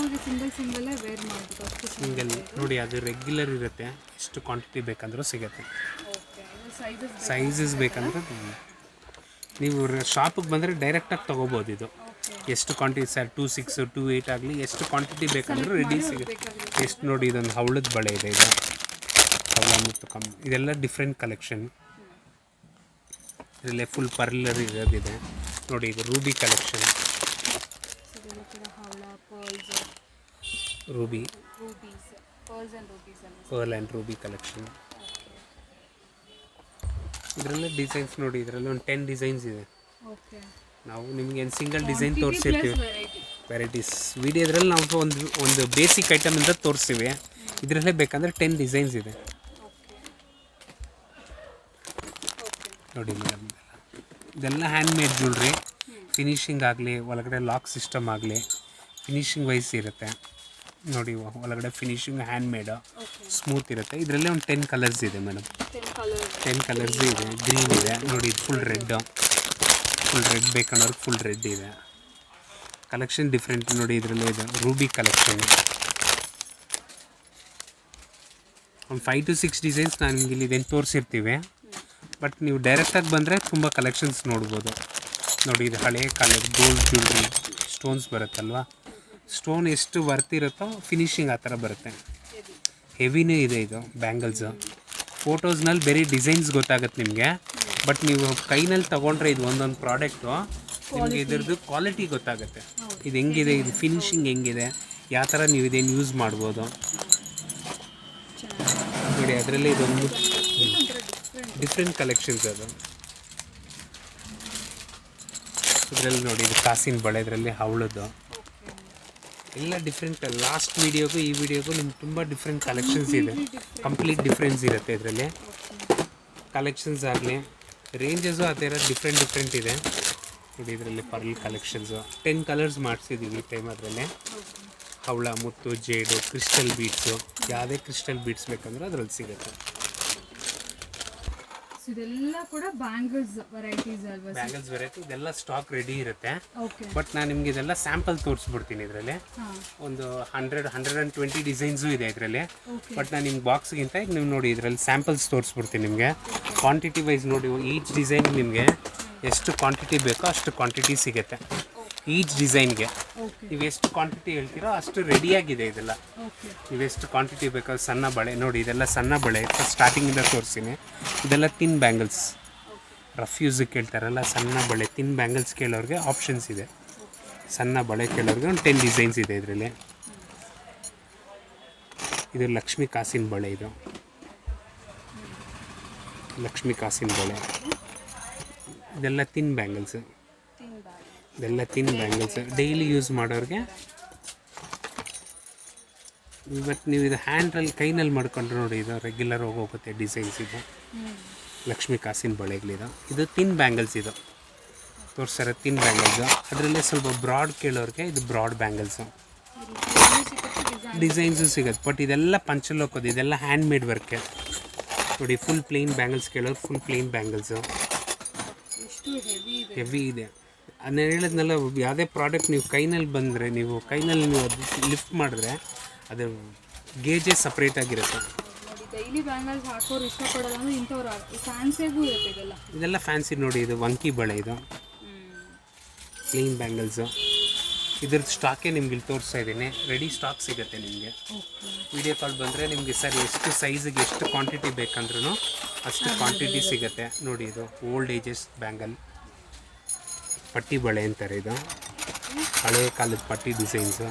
ಸಿಂಗಲ್. ನೋಡಿ ಅದು ರೆಗ್ಯುಲರ್ ಇರುತ್ತೆ, ಎಷ್ಟು ಕ್ವಾಂಟಿಟಿ ಬೇಕಂದ್ರೂ ಸಿಗುತ್ತೆ. ಸೈಜಸ್ ಬೇಕಂದ್ರೆ ನೀವು ಶಾಪಿಗೆ ಬಂದರೆ ಡೈರೆಕ್ಟಾಗಿ ತೊಗೋಬೋದು. ಇದು ಎಷ್ಟು ಕ್ವಾಂಟಿಟಿ ಸರ್ 2, 6, 2, 8 ಆಗಲಿ ಎಷ್ಟು ಕ್ವಾಂಟಿಟಿ ಬೇಕಂದ್ರೂ ರೆಡಿ ಸಿಗುತ್ತೆ. ಎಷ್ಟು ನೋಡಿ ಇದೊಂದು ಹವಳದ ಬಳೆ ಇದೆ, ಇದು ಹವಳ ಮುತ್ತು ಕಮ್ಮಿ. ಇದೆಲ್ಲ ಡಿಫ್ರೆಂಟ್ ಕಲೆಕ್ಷನ್. ಇದರಲ್ಲೇ ಫುಲ್ ಪರ್ಲರ್ ಇರೋದಿದೆ. ನೋಡಿ ಇದು Ruby collection, Ruby pearl and Ruby collection. ಇದರಲ್ಲೇ ಡಿಸೈನ್ಸ್ ನೋಡಿ, ಇದರಲ್ಲಿ ಒಂದು 10 ಡಿಸೈನ್ಸ್ ಇದೆ. ನಾವು ನಿಮಗೆ ಸಿಂಗಲ್ ಡಿಸೈನ್ ತೋರಿಸಿರ್ತೀವಿ, ವೆರೈಟೀಸ್ ವಿಡಿಯೋದ್ರಲ್ಲಿ ನಾವು ಒಂದು ಬೇಸಿಕ್ ಐಟಮಿಂದ ತೋರಿಸ್ತೀವಿ. ಇದರಲ್ಲೇ ಬೇಕಂದರೆ 10 ಡಿಸೈನ್ಸ್ ಇದೆ. ನೋಡಿ ಮೇಡಮ್, ಇದೆಲ್ಲ ಹ್ಯಾಂಡ್ಮೇಡ್ ಜ್ಯುವೆಲ್ರಿ. ಫಿನಿಶಿಂಗ್ ಆಗಲಿ, ಒಳಗಡೆ ಲಾಕ್ ಸಿಸ್ಟಮ್ ಆಗಲಿ, ಫಿನಿಶಿಂಗ್ ವೈಸ್ ಇರುತ್ತೆ. ನೋಡಿ ಒಳಗಡೆ ಫಿನಿಶಿಂಗ್ ಹ್ಯಾಂಡ್ಮೇಡ್ ಸ್ಮೂತ್ ಇರುತ್ತೆ. ಇದರಲ್ಲೇ ಒಂದು 10 ಕಲರ್ಸ್ ಇದೆ ಮೇಡಮ್. 10 ಕಲರ್ಸ್ ಇದೆ. ಗ್ರೀನ್ ಇದೆ ನೋಡಿ, ಇದು ಫುಲ್ ರೆಡ್ ಬೇಕನ್ನೋರ್ಗೆ ಫುಲ್ ರೆಡ್ ಇದೆ. ಕಲೆಕ್ಷನ್ ಡಿಫ್ರೆಂಟ್ ನೋಡಿ. ಇದರಲ್ಲೇ ಇದೆ ರೂಬಿ ಕಲೆಕ್ಷನ್. ಒಂದು 5 to 6 ಡಿಸೈನ್ಸ್ ನಾನು ನಿಮಗೆ ಇಲ್ಲಿ ಇದೇನು ತೋರಿಸಿರ್ತೀವಿ. ಬಟ್ ನೀವು ಡೈರೆಕ್ಟಾಗಿ ಬಂದರೆ ತುಂಬ ಕಲೆಕ್ಷನ್ಸ್ ನೋಡ್ಬೋದು. ನೋಡಿ ಇದು ಹಳೆಯ ಕಾಲದ ಗೋಲ್ಡ್ ಜ್ಯುವೆಲ್ರಿ ಸ್ಟೋನ್ಸ್ ಬರುತ್ತಲ್ವ, ಸ್ಟೋನ್ ಎಷ್ಟು ಬರ್ತಿರುತ್ತೋ ಫಿನಿಶಿಂಗ್ ಆ ಥರ ಬರುತ್ತೆ. ಹೆವಿನೇ ಇದೆ ಇದು ಬ್ಯಾಂಗಲ್ಸು. ಫೋಟೋಸ್ನಲ್ಲಿ ಬೇರೆ ಡಿಸೈನ್ಸ್ ಗೊತ್ತಾಗುತ್ತೆ ನಿಮಗೆ, ಬಟ್ ನೀವು ಕೈನಲ್ಲಿ ತೊಗೊಂಡ್ರೆ ಇದು ಒಂದೊಂದು ಪ್ರಾಡಕ್ಟು ನಿಮಗೆ ಇದರದ್ದು ಕ್ವಾಲಿಟಿ ಗೊತ್ತಾಗುತ್ತೆ. ಇದು ಹೆಂಗಿದೆ, ಇದು ಫಿನಿಶಿಂಗ್ ಹೆಂಗಿದೆ, ಯಾವ ಥರ ನೀವು ಇದೇನು ಯೂಸ್ ಮಾಡ್ಬೋದು. ನೋಡಿ ಅದರಲ್ಲಿ ಇದೊಂದು ಡಿಫ್ರೆಂಟ್ ಕಲೆಕ್ಷನ್ಸ್ ಅದು. ಇದರಲ್ಲಿ ನೋಡಿ ಇದು ಕಾಸಿನ ಬಳೆ, ಇದರಲ್ಲಿ ಹವಳದ್ದು ಎಲ್ಲ ಡಿಫ್ರೆಂಟ್. ಲಾಸ್ಟ್ ವೀಡಿಯೋಗೂ ಈ ವಿಡಿಯೋಗೂ ನಿಮ್ಗೆ ತುಂಬ ಡಿಫ್ರೆಂಟ್ ಕಲೆಕ್ಷನ್ಸ್ ಇದೆ. ಕಂಪ್ಲೀಟ್ ಡಿಫ್ರೆನ್ಸ್ ಇರುತ್ತೆ ಇದರಲ್ಲಿ. ಕಲೆಕ್ಷನ್ಸ್ ಆಗಲಿ ರೇಂಜಸ್ಸು ಆ ಥರ ಡಿಫ್ರೆಂಟ್ ಇದೆ. ನೋಡಿ ಇದರಲ್ಲಿ ಪರ್ಲ್ ಕಲೆಕ್ಷನ್ಸು 10 ಕಲರ್ಸ್ ಮಾಡಿಸಿದ್ದೀವಿ ಈ ಟೈಮ್. ಅದರಲ್ಲೇ ಹವಳ, ಮುತ್ತು, ಜೇಡು, ಕ್ರಿಸ್ಟಲ್ ಬೀಡ್ಸು, ಯಾವುದೇ ಕ್ರಿಸ್ಟಲ್ ಬೀಡ್ಸ್ ಬೇಕಂದ್ರೆ ಅದರಲ್ಲಿ ಸಿಗುತ್ತೆ. ಇದೆಲ್ಲ ಕೂಡ ಬ್ಯಾಂಗಲ್ಸ್ ವೆರೈಟೀಸ್ ಅಲ್ವಾ? ಬ್ಯಾಂಗಲ್ಸ್ ವೆರೈಟಿ ಇದೆಲ್ಲ ಸ್ಟಾಕ್ ರೆಡಿ ಇರುತ್ತೆ. ಬಟ್ ನಾನು ನಿಮ್ಗೆ ಇದೆಲ್ಲ ಸ್ಯಾಂಪಲ್ ತೋರಿಸ್ಬಿಡ್ತೀನಿ. ಇದರಲ್ಲಿ ಒಂದು 100-120 ಡಿಸೈನ್ಸು ಇದೆ ಇದರಲ್ಲಿ. ಬಟ್ ನಾನು ನಿಮ್ಮ ಬಾಕ್ಸ್ಗಿಂತ ಈಗ ನೀವು ನೋಡಿ ಇದರಲ್ಲಿ ಸ್ಯಾಂಪಲ್ಸ್ ತೋರಿಸ್ಬಿಡ್ತೀನಿ ನಿಮಗೆ. ಕ್ವಾಂಟಿಟಿ ವೈಸ್ ನೋಡಿ, ಈಚ್ ಡಿಸೈನ್ ನಿಮಗೆ ಎಷ್ಟು ಕ್ವಾಂಟಿಟಿ ಬೇಕೋ ಅಷ್ಟು ಕ್ವಾಂಟಿಟಿ ಸಿಗುತ್ತೆ. ಈಚ್ ಡಿಸೈನ್ಗೆ ನೀವು ಎಷ್ಟು ಕ್ವಾಂಟಿಟಿ ಹೇಳ್ತೀರೋ ಅಷ್ಟು ರೆಡಿಯಾಗಿದೆ ಇದೆಲ್ಲ. ನೀವೆಷ್ಟು ಕ್ವಾಂಟಿಟಿ ಬೇಕೋ. ಸಣ್ಣ ಬಳೆ ನೋಡಿ, ಇದೆಲ್ಲ ಸಣ್ಣ ಬಳೆ ಸ್ಟಾರ್ಟಿಂಗಿಂದ ತೋರಿಸ್ತೀನಿ. ಇದೆಲ್ಲ ತಿನ್ ಬ್ಯಾಂಗಲ್ಸ್, ರಫ್ ಯೂಸಿಗೆ ಕೇಳ್ತಾರಲ್ಲ ಸಣ್ಣ ಬಳೆ, ತಿನ್ ಬ್ಯಾಂಗಲ್ಸ್ ಕೇಳೋರಿಗೆ ಆಪ್ಷನ್ಸ್ ಇದೆ. ಸಣ್ಣ ಬಳೆ ಕೇಳೋರಿಗೆ ಒಂದು 10 ಡಿಸೈನ್ಸ್ ಇದೆ ಇದರಲ್ಲಿ. ಇದು ಲಕ್ಷ್ಮಿ ಕಾಸಿನ ಬಳೆ, ಇದು ಲಕ್ಷ್ಮಿ ಕಾಸಿನ ಬಳೆ. ಇದೆಲ್ಲ ತಿನ್ ಬ್ಯಾಂಗಲ್ಸ್, ಇದೆಲ್ಲ ತಿನ್ ಬ್ಯಾಂಗಲ್ಸ್ ಡೈಲಿ ಯೂಸ್ ಮಾಡೋರಿಗೆ. ಬಟ್ ನೀವು ಇದು ಹ್ಯಾಂಡ್ರಲ್ಲಿ ಕೈನಲ್ಲಿ ಮಾಡ್ಕೊಂಡ್ರೆ ನೋಡಿ, ಇದು ರೆಗ್ಯುಲರ್ ಹೋಗುತ್ತೆ ಡಿಸೈನ್ಸ್. ಇದು ಲಕ್ಷ್ಮಿ ಕಾಸಿನ ಬಳೆಗಳಿದು. ಇದು ತಿನ್ ಬ್ಯಾಂಗಲ್ಸ್, ಇದು ತೋರಿಸ್ತಾರೆ ತಿನ್ ಬ್ಯಾಂಗಲ್ಸು. ಅದರಲ್ಲೇ ಸ್ವಲ್ಪ ಬ್ರಾಡ್ ಕೇಳೋರಿಗೆ ಇದು ಬ್ರಾಡ್ ಬ್ಯಾಂಗಲ್ಸು. ಡಿಸೈನ್ಸು ಸಿಗುತ್ತೆ. ಬಟ್ ಇದೆಲ್ಲ ಪಂಚಲ್ಲಿ ಹೋಗೋದು, ಇದೆಲ್ಲ ಹ್ಯಾಂಡ್ ಮೇಡ್ ವರ್ಕೆ ನೋಡಿ. ಫುಲ್ ಪ್ಲೇನ್ ಬ್ಯಾಂಗಲ್ಸ್ ಕೇಳೋರು ಫುಲ್ ಪ್ಲೇನ್ ಬ್ಯಾಂಗಲ್ಸು. ಹೆವಿ ಇದೆ. ಅದನ್ನ ಹೇಳಿದ್ನಲ್ಲ, ಯಾವುದೇ ಪ್ರಾಡಕ್ಟ್ ನೀವು ಕೈನಲ್ಲಿ ಬಂದರೆ, ನೀವು ಕೈನಲ್ಲಿ ನೀವು ಅದು ಲಿಫ್ಟ್ ಮಾಡಿದ್ರೆ ಅದು ಗೇಜೇ ಸಪ್ರೇಟಾಗಿರುತ್ತೆ. ಡೈಲಿ ಬ್ಯಾಂಗಲ್ಸ್ ಹಾಕೋರು ಇಷ್ಟಪಡೋಲ್ಲ ಅಂದರೆ ಇಂಥವ್ರು ಫ್ಯಾನ್ಸಿಗೂ ಇರುತ್ತೆ ಇದೆಲ್ಲ. ಇದೆಲ್ಲ ಫ್ಯಾನ್ಸಿ ನೋಡಿ. ಇದು ವಂಕಿ ಬಳೆ, ಇದು ಪ್ಲೇನ್ ಬ್ಯಾಂಗಲ್ಸು. ಇದ್ರದ್ದು ಸ್ಟಾಕೇ ನಿಮ್ಗೆ ಇಲ್ಲಿ ತೋರಿಸ್ತಾ ಇದ್ದೀನಿ. ರೆಡಿ ಸ್ಟಾಕ್ ಸಿಗುತ್ತೆ ನಿಮಗೆ. ವಿಡಿಯೋ ಕಾಲ್ ಬಂದರೆ ನಿಮಗೆ ಸರ್ ಎಷ್ಟು ಸೈಜಿಗೆ ಎಷ್ಟು ಕ್ವಾಂಟಿಟಿ ಬೇಕಂದ್ರೂ ಅಷ್ಟು ಕ್ವಾಂಟಿಟಿ ಸಿಗುತ್ತೆ. ನೋಡಿ ಇದು ಓಲ್ಡ್ ಏಜಸ್ ಬ್ಯಾಂಗಲ್, ಪಟ್ಟಿ ಬಳೆ ಅಂತಾರೆ. ಇದು ಹಳೆಯ ಕಾಲದ ಪಟ್ಟಿ ಡಿಸೈನ್ಸು.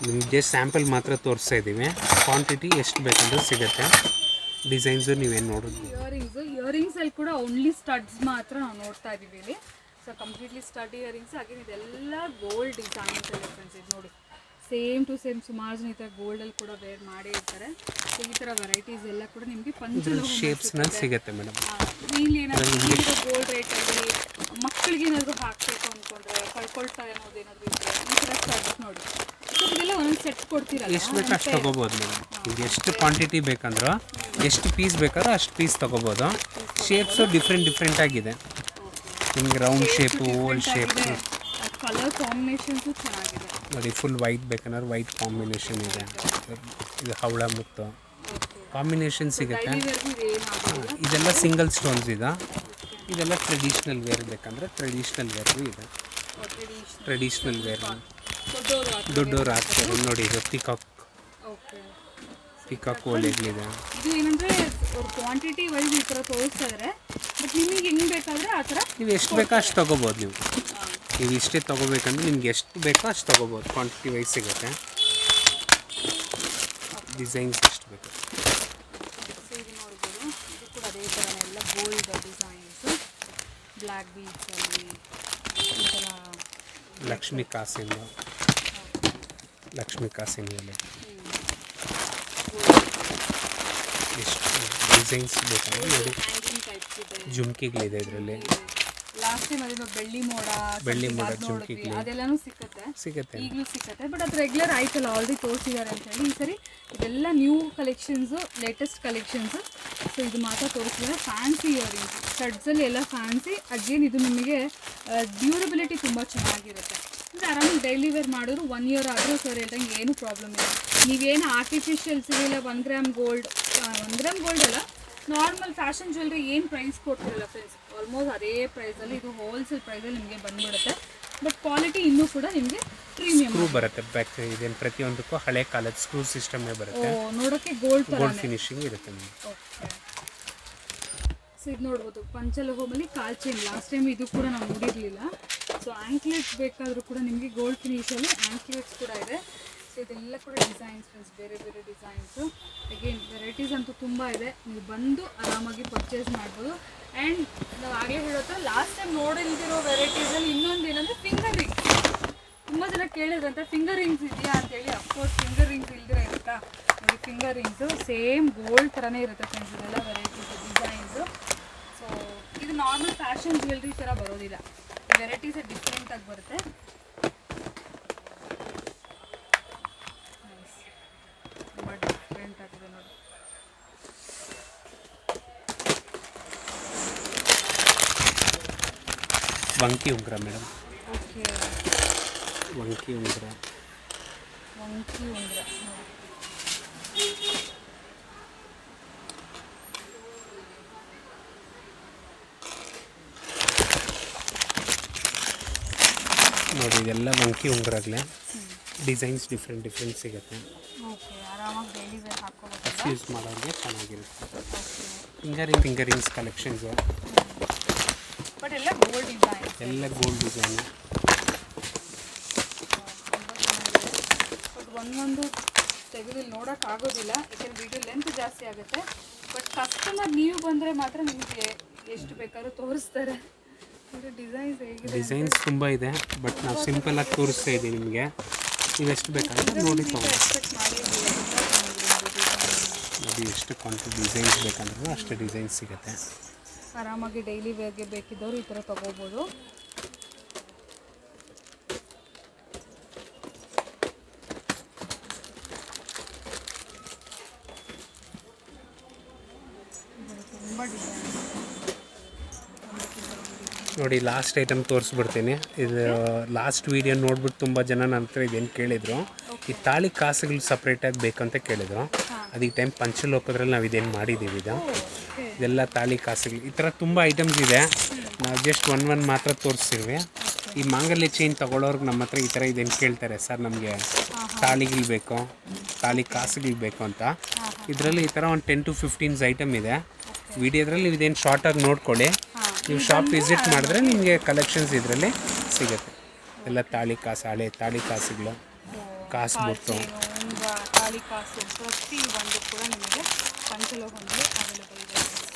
ನಿಮಗೆ ಸ್ಯಾಂಪಲ್ ಮಾತ್ರ ತೋರಿಸ್ತಾ ಇದ್ದೀವಿ. ಕ್ವಾಂಟಿಟಿ ಎಷ್ಟು ಬೇಕಂದ್ರೂ ಸಿಗುತ್ತೆ. ಡಿಸೈನ್ಸು ನೀವೇನು ನೋಡೋದು. ಇಯರಿಂಗ್ಸಲ್ಲಿ ಕೂಡ ಓನ್ಲಿ ಸ್ಟಡ್ಸ್ ಮಾತ್ರ ನಾವು ನೋಡ್ತಾ ಇದ್ದೀವಿ ಇಲ್ಲಿ. So completely stud earrings. ಹಾಗೆ ಇದೆಲ್ಲ ಗೋಲ್ಡ್ ಡಿಸೈನ್ಸ್ ಎಲ್ಲ ಫ್ರೆಂಡ್ಸ್. ಇದು ನೋಡಿ ಸೇಮ್ ಟು ಸೇಮ್ ಸುಮಾರು ಜನ ಈ ಥರ ಗೋಲ್ಡಲ್ಲಿ ಕೂಡ ವೇರ್ ಮಾಡೇ ಇರ್ತಾರೆ. ಸೊ ಈ ಥರ ವೆರೈಟೀಸ್ ಎಲ್ಲ ಕೂಡ ನಿಮಗೆ ಪಂಚಲೋಹ ಶೇಪ್ಸ್ನಲ್ಲಿ ಸಿಗುತ್ತೆ ಮೇಡಮ್. ಇಲ್ಲಿ ಏನಾದರೂ ಗೋಲ್ಡ್ ರೇಟ್ ಆಗಲಿ, ಮಕ್ಕಳಿಗೆ ಏನಾದರೂ ಹಾಕಬೇಕು ಅಂದ್ಕೊಂಡ್ರೆ ಕಳ್ಕೊಳ್ತಾರೆ ಅನ್ನೋದೇನಾದರೂ ಇದ್ದರೆ ಈ ಥರ ಸ್ಟಡ್ಸ್ ನೋಡಿ. ಸೊ ಇದೆಲ್ಲ ಒಂದೊಂದು ಸೆಟ್ ಕೊಡ್ತೀರಲ್ಲ, ಎಷ್ಟು ಬೇಕು ಅಷ್ಟು ತೊಗೋಬೋದು ಮೇಡಮ್. ಈಗ ಎಷ್ಟು ಕ್ವಾಂಟಿಟಿ ಬೇಕಂದ್ರೂ ಎಷ್ಟು ಪೀಸ್ ಬೇಕಾದ್ರೂ ಅಷ್ಟು ಪೀಸ್ ತೊಗೋಬೋದು. ಶೇಪ್ಸು ಡಿಫ್ರೆಂಟ್ ಆಗಿದೆ ನಿಮಗೆ. Round shape, Oval shape, colour combinations ಚೆನ್ನಾಗಿದೆ ನೋಡಿ. ಫುಲ್ ವೈಟ್ ಬೇಕಂದ್ರೆ ವೈಟ್ ಕಾಂಬಿನೇಷನ್ ಇದೆ. ಇದು ಹವಳ ಮುತ್ತು ಕಾಂಬಿನೇಷನ್ ಸಿಗುತ್ತೆ. ಇದೆಲ್ಲ ಸಿಂಗಲ್ ಸ್ಟೋನ್ಸ್ ಇದೆ. ಇದೆಲ್ಲ ಟ್ರೆಡಿಷ್ನಲ್ ವೇರ್ ಬೇಕಂದ್ರೆ ಟ್ರೆಡಿಷ್ನಲ್ ವೇರ್ಗೂ ಇದೆ. ಟ್ರೆಡಿಷ್ನಲ್ ವೇರ್ ದೊಡ್ಡವ್ರು ಹಾಕ್ತಾರೆ ನೋಡಿ. ಇದು ಪಿಕಾಕ್ ಓಲೆಗಳಿದೆ. ಇದು ಏನಂದ್ರೆ ಕ್ವಾಂಟಿಟಿ ವೈಸ್ ಈ ಥರ ತೋರಿಸ್ತಾ ಇದ್ದಾರೆ. ಬಟ್ ನಿಮಗೆ ಹೆಂಗೆ ಬೇಕಾದರೆ ಆ ಥರ ನೀವು ಎಷ್ಟು ಬೇಕೋ ಅಷ್ಟು ತೊಗೋಬೋದು. ನೀವು ಇಷ್ಟೇ ತೊಗೋಬೇಕಂದ್ರೆ ನಿಮ್ಗೆ ಎಷ್ಟು ಬೇಕೋ ಅಷ್ಟು ತೊಗೋಬೋದು. ಕ್ವಾಂಟಿಟಿ ವೈಸ್ ಸಿಗುತ್ತೆ. ಡಿಸೈನ್ಸ್ ಎಷ್ಟು ಬೇಕು. ಇದು ನೋಡ್ಬೋದು. ಇದು ಕೂಡ ಅದೇ ಥರನೇ ಎಲ್ಲ ಗೋಲ್ಡ್ ಡಿಸೈನ್ಸು. ಬ್ಲ್ಯಾಕ್ ಬೀಡ್ಸಲ್ಲಿ ಈ ಥರ ಲಕ್ಷ್ಮೀ ಕಾಸಿನ ಮೇಲೆ ಎಷ್ಟು ಡಿಸೈನ್ಸ್ ಬೇಕಂದ್ರೆ ನೋಡಿ. ಜುಮ್ಕಿಗಳಿದೆ ಇದರಲ್ಲಿ. ಲಾಸ್ಟ್ ಟೈಮ್ ಅದೇನೋ ಬೆಳ್ಳಿ ಮೋಡ ಜುಮ್ಕಿಗಳು ಅದೆಲ್ಲನೂ ಸಿಗುತ್ತೆ. ಈಗಲೂ ಸಿಗುತ್ತೆ. ಬಟ್ ಅದು ರೆಗ್ಯುಲರ್ ಆಯ್ತಲ್ಲ, ಆಲ್ರೆಡಿ ತೋರಿಸಿದ್ದಾರೆ ಅಂತ ಹೇಳಿ. ಈ ಸರಿ ಇದೆಲ್ಲ new collections, latest collections. So ಇದು ಮಾತ್ರ ತೋರಿಸಿದ್ದಾರೆ. ಫ್ಯಾನ್ಸಿ ಇಯರಿಂಗ್ಸ್ ಸ್ಟಡ್ಸಲ್ಲಿ ಎಲ್ಲ ಫ್ಯಾನ್ಸಿ. ಅಗೇನ್ ಇದು ನಿಮಗೆ ಡ್ಯೂರಬಿಲಿಟಿ ತುಂಬ ಚೆನ್ನಾಗಿರುತ್ತೆ. ಅಂದರೆ ಆರಾಮಾಗಿ ಡೈಲಿ ವೇರ್ ಮಾಡಿದ್ರು 1 year ಆದರೂ ಸರ್ ಹೇಳ್ದಂಗೆ ಏನೂ ಪ್ರಾಬ್ಲಮ್ ಇಲ್ಲ. ನೀವೇನು ಆರ್ಟಿಫಿಷಿಯಲ್ ಸಿಗಲಿಲ್ಲ 1 ಗ್ರಾಮ್ ಗೋಲ್ಡ್ ಅಲ್ಲ, ನಾರ್ಮಲ್ ಫ್ಯಾಷನ್ ಜ್ಯುವೆಲ್ರಿ ಏನು ಪ್ರೈಸ್ ಕೊಡ್ತಿರಲ್ಲ ಫ್ರೆಂಡ್ಸ್, ಆಲ್ಮೋಸ್ಟ್ ಅದೇ ಪ್ರೈಸಲ್ಲಿ ಇದು ಹೋಲ್ಸೇಲ್ ಪ್ರೈಸಲ್ಲಿ ನಿಮಗೆ ಬಂದುಬಿಡುತ್ತೆ. ಬಟ್ ಕ್ವಾಲಿಟಿ ಇನ್ನೂ ಕೂಡ ನಿಮಗೆ ಪ್ರೀಮಿಯಂ ಸ್ಕ್ರೂ ಬರುತ್ತೆ. ಬ್ಯಾಕ್ ಇದೇನು ಪ್ರತಿಯೊಂದಕ್ಕೂ ಹಳೆ ಕಾಲದ ಸ್ಕ್ರೂ ಸಿಸ್ಟಮೇ ಬರುತ್ತೆ. ನೋಡೋಕ್ಕೆ ಗೋಲ್ಡ್ ಫಿನಿಶಿಂಗ್ ಇರುತ್ತೆ ನಿಮಗೆ. ಓಕೆ. ಸೊ ಇದು ನೋಡ್ಬೋದು ಪಂಚಲೋಹದಲ್ಲಿ ಕಾಲ್ ಚೈನ್. ಲಾಸ್ಟ್ ಟೈಮ್ ಇದು ಕೂಡ ನಾವು ನೋಡಿರಲಿಲ್ಲ. ಸೊ ಆ್ಯಂಕ್ಲೆಟ್ಸ್ ಬೇಕಾದರೂ ಕೂಡ ನಿಮಗೆ ಗೋಲ್ಡ್ ಫಿನಿಷಲ್ಲಿ ಆ್ಯಂಕ್ಲೆಟ್ಸ್ ಕೂಡ ಇದೆ. ಸೊ ಇದೆಲ್ಲ ಕೂಡ ಡಿಸೈನ್ಸ್ ಫ್ರೆಂಡ್ಸ್, ಬೇರೆ ಬೇರೆ ಡಿಸೈನ್ಸು. ಅಗೇನ್ ವೆರೈಟೀಸ್ ಅಂತೂ ತುಂಬ ಇದೆ. ನೀವು ಬಂದು ಆರಾಮಾಗಿ ಪರ್ಚೇಸ್ ಮಾಡ್ಬೋದು. ಆ್ಯಂಡ್ ನಾವು ಆಗಲೇ ಹೇಳೋತ್ರ ಲಾಸ್ಟ್ ಟೈಮ್ ನೋಡಿಲ್ದಿರೋ ವೆರೈಟೀಸಲ್ಲಿ ಇನ್ನೊಂದು ಏನಂದರೆ ಫಿಂಗರ್ ರಿಂಗ್ಸ್. ತುಂಬ ಜನ ಕೇಳಿದ್ರಂತೆ ಫಿಂಗರ್ ರಿಂಗ್ಸ್ ಇದೆಯಾ ಅಂತೇಳಿ. ಅಫ್ಕೋರ್ಸ್ ಫಿಂಗರ್ ರಿಂಗ್ಸ್ ಇಲ್ದಿರ ಇರುತ್ತಾ ನೋಡಿ. ಫಿಂಗರ್ ರಿಂಗ್ಸು ಸೇಮ್ ಗೋಲ್ಡ್ ಥರನೇ ಇರುತ್ತೆ ಫ್ರೆಂಡ್ಸ್. ಇದೆಲ್ಲ ವೆರೈಟೀಸ್ ಡಿಸೈನ್ಸು. ಸೊ ಇದು ನಾರ್ಮಲ್ ಫ್ಯಾಷನ್ ಜ್ಯುವೆಲ್ರಿ ಥರ ಬರೋದಿಲ್ಲ. ವೆರೈಟೀಸ್ ಡಿಫ್ರೆಂಟಾಗಿ ಬರುತ್ತೆ. ತುಂಬ ಡಿಫ್ರೆಂಟ್ ಆಗಿದೆ ನೋಡಿ. ವಂಕಿ ಉಂಗುರ ಮೇಡಮ್. ಓಕೆ. ವಂಕಿ ಉಂಗುರ ನೋಡಿ. ಇದೆಲ್ಲ ವಂಕಿ ಉಂಗುರಗಳೇ. ಡಿಸೈನ್ಸ್ ಡಿಫ್ರೆಂಟ್ ಸಿಗುತ್ತೆ. ಓಕೆ. ಆರಾಮಾಗಿ ಡೈಲಿ ವೇರ್ ಹಾಕೋಬಹುದು. ಯೂಸ್ ಮಾಡೋರಿಗೆ ಚೆನ್ನಾಗಿರುತ್ತೆ. Finger rings collections. ಬಟ್ ಎಲ್ಲ ಗೋಲ್ಡ್ ಡಿಸೈನ್. ಬಟ್ ಒಂದೊಂದು ತೆಗೆದು ನೋಡೋಕ್ಕಾಗೋದಿಲ್ಲ, ಯಾಕೆಂದರೆ ವಿಡಿಯೋ ಲೆಂತ್ ಜಾಸ್ತಿ ಆಗುತ್ತೆ. ಬಟ್ ಕಸ್ಟಮರ್ ನೀವು ಬಂದರೆ ಮಾತ್ರ ನಿಮಗೆ ಎಷ್ಟು ಬೇಕಾದ್ರೂ ತೋರಿಸ್ತಾರೆ. ಡಿಸೈನ್ಸ್ ತುಂಬ ಇದೆ. ಬಟ್ ನಾವು ಸಿಂಪಲಾಗಿ ತೋರಿಸ್ತಾ ಇದ್ದೀವಿ ನಿಮಗೆ. ನೀವೆಷ್ಟು ಬೇಕಾದ್ರೆ ನೋಡಿ ನೋಡಿ. ಎಷ್ಟು ಕ್ವಾಂಟಿಟಿ ಡಿಸೈನ್ಸ್ ಬೇಕಂದ್ರೂ ಅಷ್ಟು ಡಿಸೈನ್ಸ್ ಸಿಗುತ್ತೆ. ಆರಾಮಾಗಿ ಡೈಲಿ ವೇರ್ಗೆ ಬೇಕಿದ್ದವರು ಈ ಥರ ತೊಗೋಬೋದು. ತುಂಬ ಡಿಸೈನ್ ನೋಡಿ. ಲಾಸ್ಟ್ ಐಟಮ್ ತೋರಿಸ್ಬಿಡ್ತೀನಿ. ಇದು ಲಾಸ್ಟ್ ವೀಡಿಯೋ ನೋಡ್ಬಿಟ್ಟು ತುಂಬ ಜನ ನನ್ನ ಹತ್ರ ಇದೇನು ಕೇಳಿದರು, ಈ ತಾಳಿ ಕಾಸುಗಳು ಸಪ್ರೇಟಾಗಿ ಬೇಕಂತ ಕೇಳಿದರು. ಅದಕ್ಕೆ ಟೈಮ್ ಪಂಚಲೋಕದ್ರಲ್ಲಿ ನಾವು ಇದೇನು ಮಾಡಿದ್ದೀವಿ. ಇದೆಲ್ಲ ತಾಳಿ ಕಾಸುಗಳು ಈ ಥರ ತುಂಬ ಐಟಮ್ಸ್ ಇದೆ. ನಾವು ಜಸ್ಟ್ ಒನ್ ಮಾತ್ರ ತೋರಿಸ್ತೀವಿ. ಈ ಮಾಂಗಲ್ಯ ಚೈನ್ ತೊಗೊಳ್ಳೋರ್ಗೆ ನಮ್ಮ ಹತ್ರ ಈ ಥರ ಇದೇನು ಕೇಳ್ತಾರೆ, ಸರ್ ನಮಗೆ ತಾಳಿಗಳು ಬೇಕು, ತಾಳಿ ಕಾಸುಗಳು ಬೇಕು ಅಂತ. ಇದರಲ್ಲಿ ಈ ಥರ ಒಂದು 10 to 15 ಐಟಮ್ ಇದೆ. ವಿಡಿಯೋದ್ರಲ್ಲಿ ಇದೇನು ಶಾರ್ಟಾಗಿ ನೋಡ್ಕೊಳ್ಳಿ. ನೀವು ಶಾಪ್ ವಿಸಿಟ್ ಮಾಡಿದ್ರೆ ನಿಮಗೆ ಕಲೆಕ್ಷನ್ಸ್ ಇದರಲ್ಲಿ ಸಿಗುತ್ತೆ. ಎಲ್ಲ ತಾಳಿ ಕಾಸು, ಹಳೆ ತಾಳಿ ಕಾಸುಗಳು, ಕಾಸು ಬಿಟ್ಟು ತಾಳಿ ಕಾಸು ಪ್ರತಿ ಒಂದು ಕೂಡ ನಿಮಗೆ ಪಂಚಲೋಹದಲ್ಲಿ ಅವೈಲೇಬಲ್ ಇದೆ.